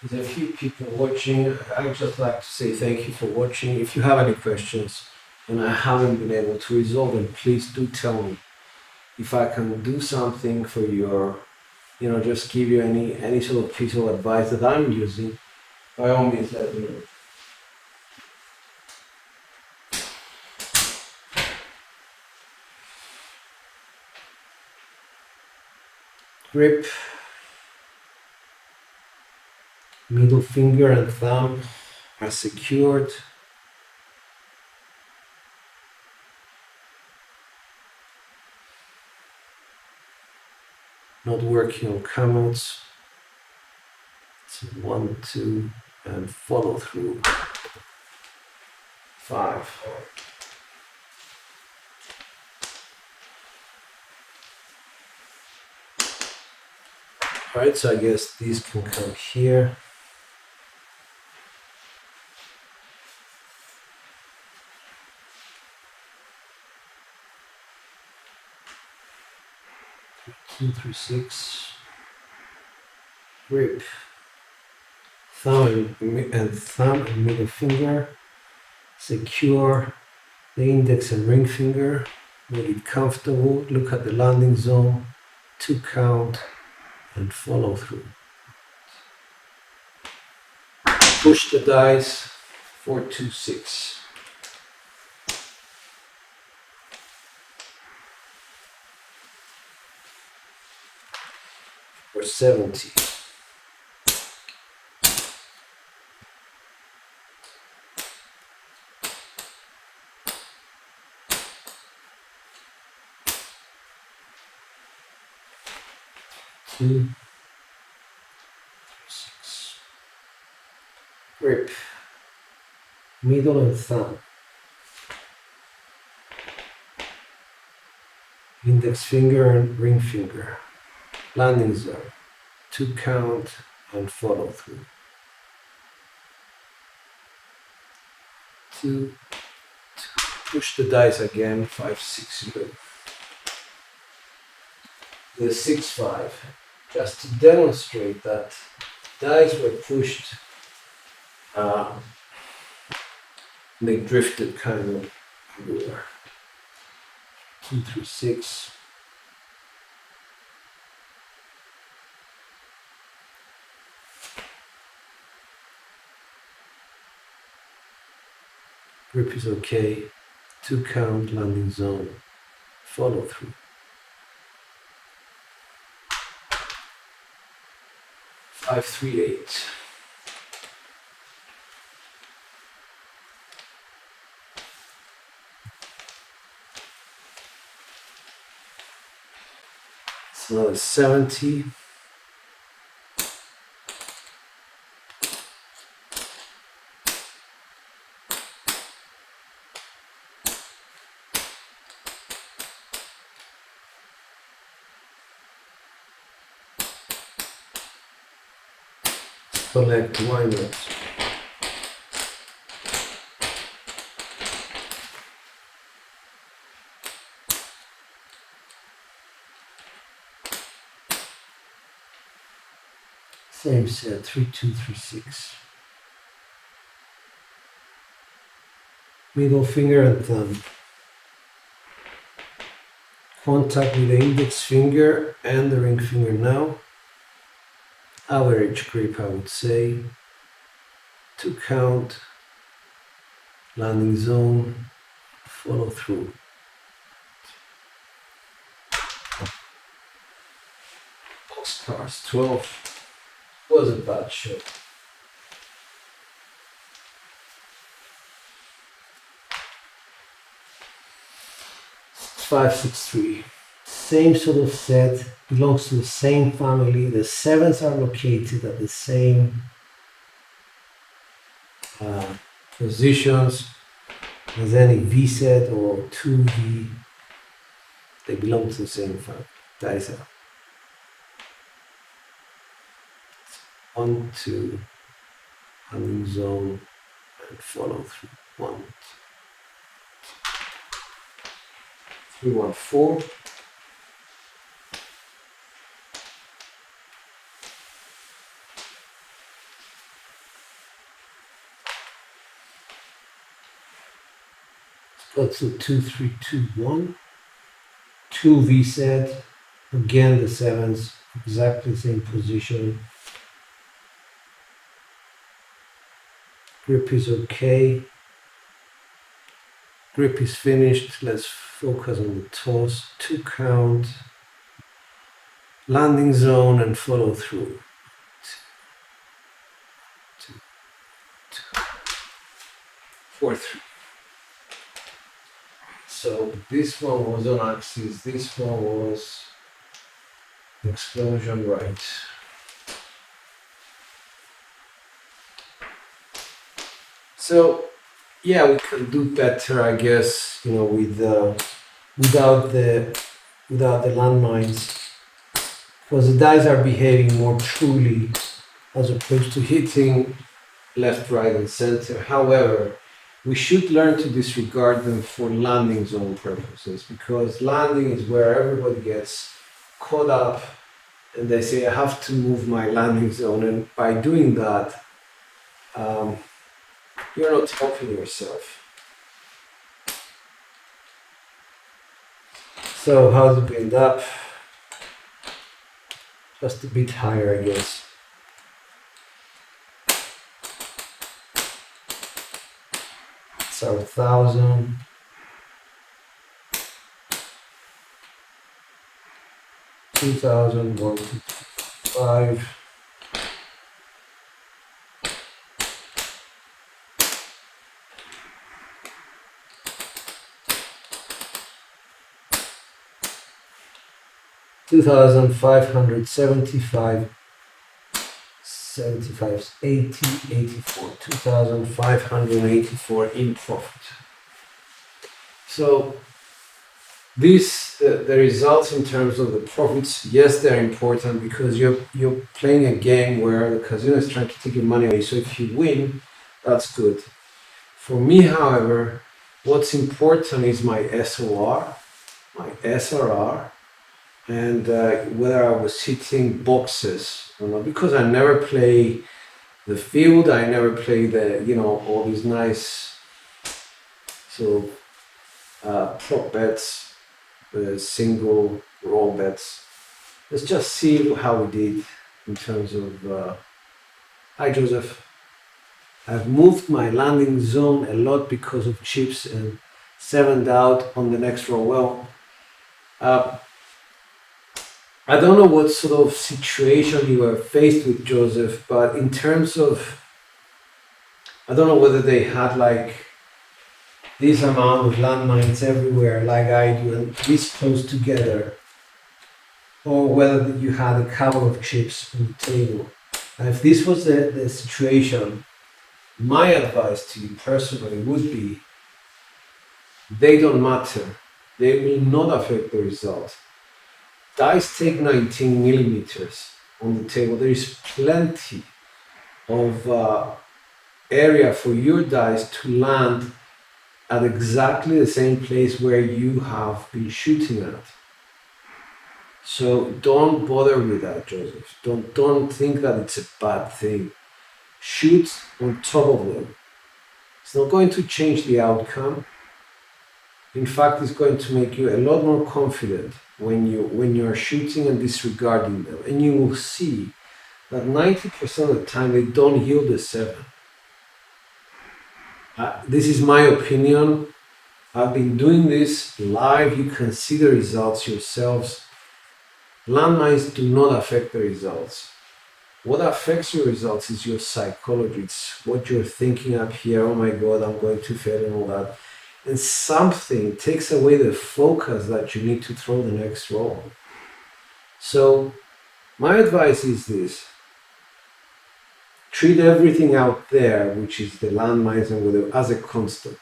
There's a few people watching. I would just like to say thank you for watching. If you have any questions and I haven't been able to resolve them, please do tell me. If I can do something for your, just give you any sort of piece of advice that I'm using, by all means let me know. Grip, middle finger and thumb are secured. Not working on camels. So 1, 2, and follow through. 5. Alright, so I guess these can come here. Two through 6. Grip. Thumb and middle finger. Secure the index and ring finger. Make it comfortable. Look at the landing zone. 2 count and follow through. Push the dice. 4, 2, 6. Or 70. Two, 6. Grip. Middle and thumb. Index finger and ring finger. Landing zone. 2 count and follow through. 2, 2. Push the dice again. 5, 6, 0. The 6, 5. Just to demonstrate that dice were pushed, they drifted kind of everywhere. 2 through 6. Grip is okay. 2 count landing zone. Follow through. 5, 3, 8. It's another 70. Select why not. Same set, 3, 2, 3, 6. Middle finger and thumb. Contact with the index finger and the ring finger now. Average grip, I would say. 2 count, landing zone, follow through. boxcars. 12 was a bad shot. 563. Same sort of set, belongs to the same family. The sevens are located at the same positions as any V set or 2V. They belong to the same family. That is a 1, 2, hunting zone and follow through. 1, 3, 1, 4. Let's go to 2, 3, 2, 1. 2 V set. Again, the sevens, exactly the same position. Grip is okay. Grip is finished. Let's focus on the toss. 2 count. Landing zone and follow through. 2, 2, 4, 3. So this one was on axis, this one was explosion right. So yeah, we can do better, I guess, you know, with without the landmines, because the dice are behaving more truly as opposed to hitting left, right, and center. However, we should learn to disregard them for landing zone purposes, because landing is where everybody gets caught up and they say, I have to move my landing zone. And by doing that, you're not helping yourself. So how's it build up? Just a bit higher, I guess. So 1,000. 2,000, 1, 2, 5. $2,575, 75, 80, 84, 2,584 in profit. So these the results in terms of the profits, yes, they're important because you're playing a game where the casino is trying to take your money away. So if you win, that's good. For me, however, what's important is my SOR, my SRR, and whether I was hitting boxes or not, because I never play the field, I never play the, you know, all these nice sort of prop bets, single roll bets. Let's just see how we did in terms of, hi Joseph, I've moved my landing zone a lot because of chips and 7'd out on the next roll. Well, I don't know what sort of situation you were faced with, Joseph, but in terms of, I don't know whether they had like this amount of landmines everywhere like I do and this close together, or whether you had a couple of chips on the table. And if this was the situation, my advice to you personally would be, they don't matter. They will not affect the result. Dice take 19 millimeters on the table. There is plenty of area for your dice to land at exactly the same place where you have been shooting at. So don't bother with that, Joseph. Don't think that it's a bad thing. Shoot on top of them. It's not going to change the outcome. In fact, it's going to make you a lot more confident when you're shooting and disregarding them. And you will see that 90% of the time they don't yield a 7. This is my opinion. I've been doing this live. You can see the results yourselves. Landmines do not affect the results. What affects your results is your psychology. It's what you're thinking up here. Oh my God, I'm going to fail and all that. And something takes away the focus that you need to throw the next roll. So my advice is this. Treat everything out there, which is the landmines and whatever, as a constant.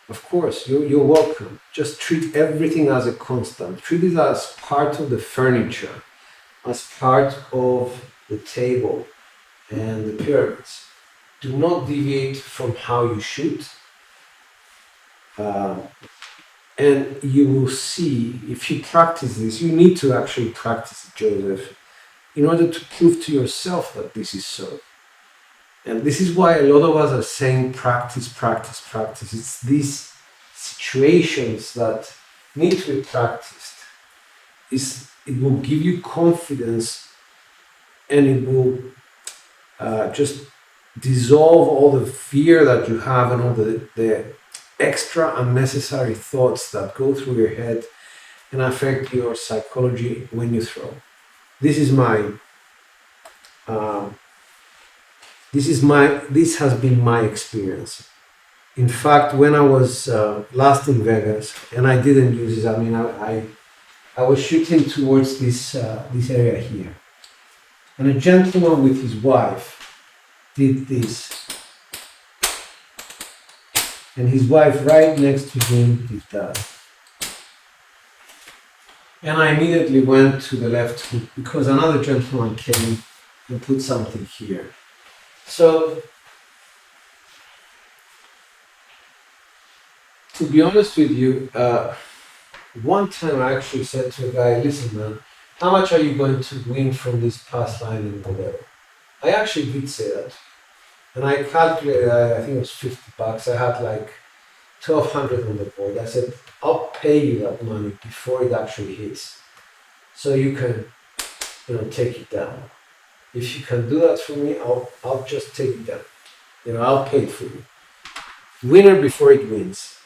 Of course, you're welcome. Just treat everything as a constant. Treat it as part of the furniture, as part of the table and the pyramids. Do not deviate from how you shoot. And you will see, if you practice this, you need to actually practice it, Joseph, in order to prove to yourself that this is so. And this is why a lot of us are saying practice, practice, practice. It's these situations that need to be practiced. It will give you confidence, and it will just dissolve all the fear that you have and all the extra unnecessary thoughts that go through your head and affect your psychology when you throw. This has been my experience. In fact, when I was last in Vegas, and I didn't use this, I mean, I was shooting towards this area here, and a gentleman with his wife did this, and his wife right next to him did that. And I immediately went to the left hook because another gentleman came and put something here. So, to be honest with you, one time I actually said to a guy, listen man, how much are you going to win from this pass line and whatever? I actually did say that. And I calculated, I think it was $50. I had like 1,200 on the board. I said, I'll pay you that money before it actually hits. So you can, take it down. If you can do that for me, I'll just take it down. I'll pay it for you. Winner before it wins.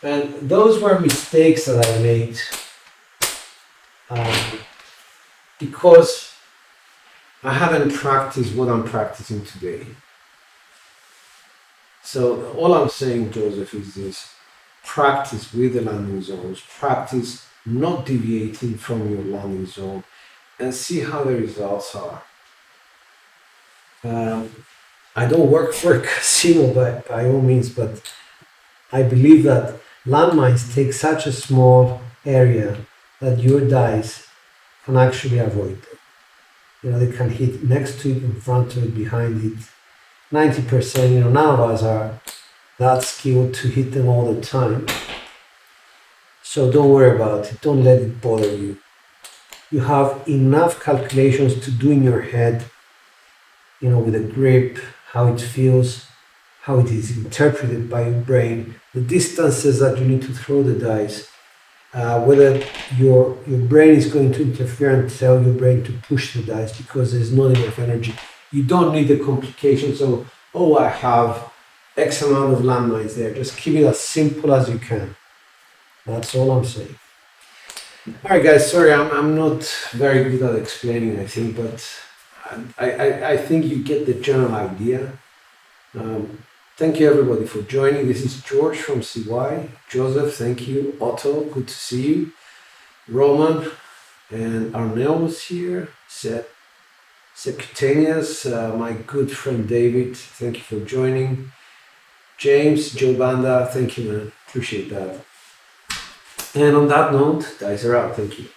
And those were mistakes that I made because I haven't practiced what I'm practicing today. So all I'm saying, Joseph, is this. Practice with the landing zones. Practice not deviating from your landing zone and see how the results are. I don't work for a casino by all means, but I believe that landmines take such a small area that your dice can actually avoid them. They can hit next to it, in front of it, behind it. 90%, none of us are that skilled to hit them all the time. So don't worry about it. Don't let it bother you. You have enough calculations to do in your head, with the grip, how it feels, how it is interpreted by your brain, the distances that you need to throw the dice, whether your brain is going to interfere and tell your brain to push the dice because there's not enough energy. You don't need the complications of, I have X amount of landmines there. Just keep it as simple as you can. That's all I'm saying. All right, guys, sorry, I'm not very good at explaining, I think, but I think you get the general idea. Thank you, everybody, for joining. This is George from CY. Joseph, thank you. Otto, good to see you. Roman and Arnell was here. Secutaneous, my good friend David, thank you for joining. James, Joe Banda, thank you, man. Appreciate that. And on that note, dice are out. Thank you.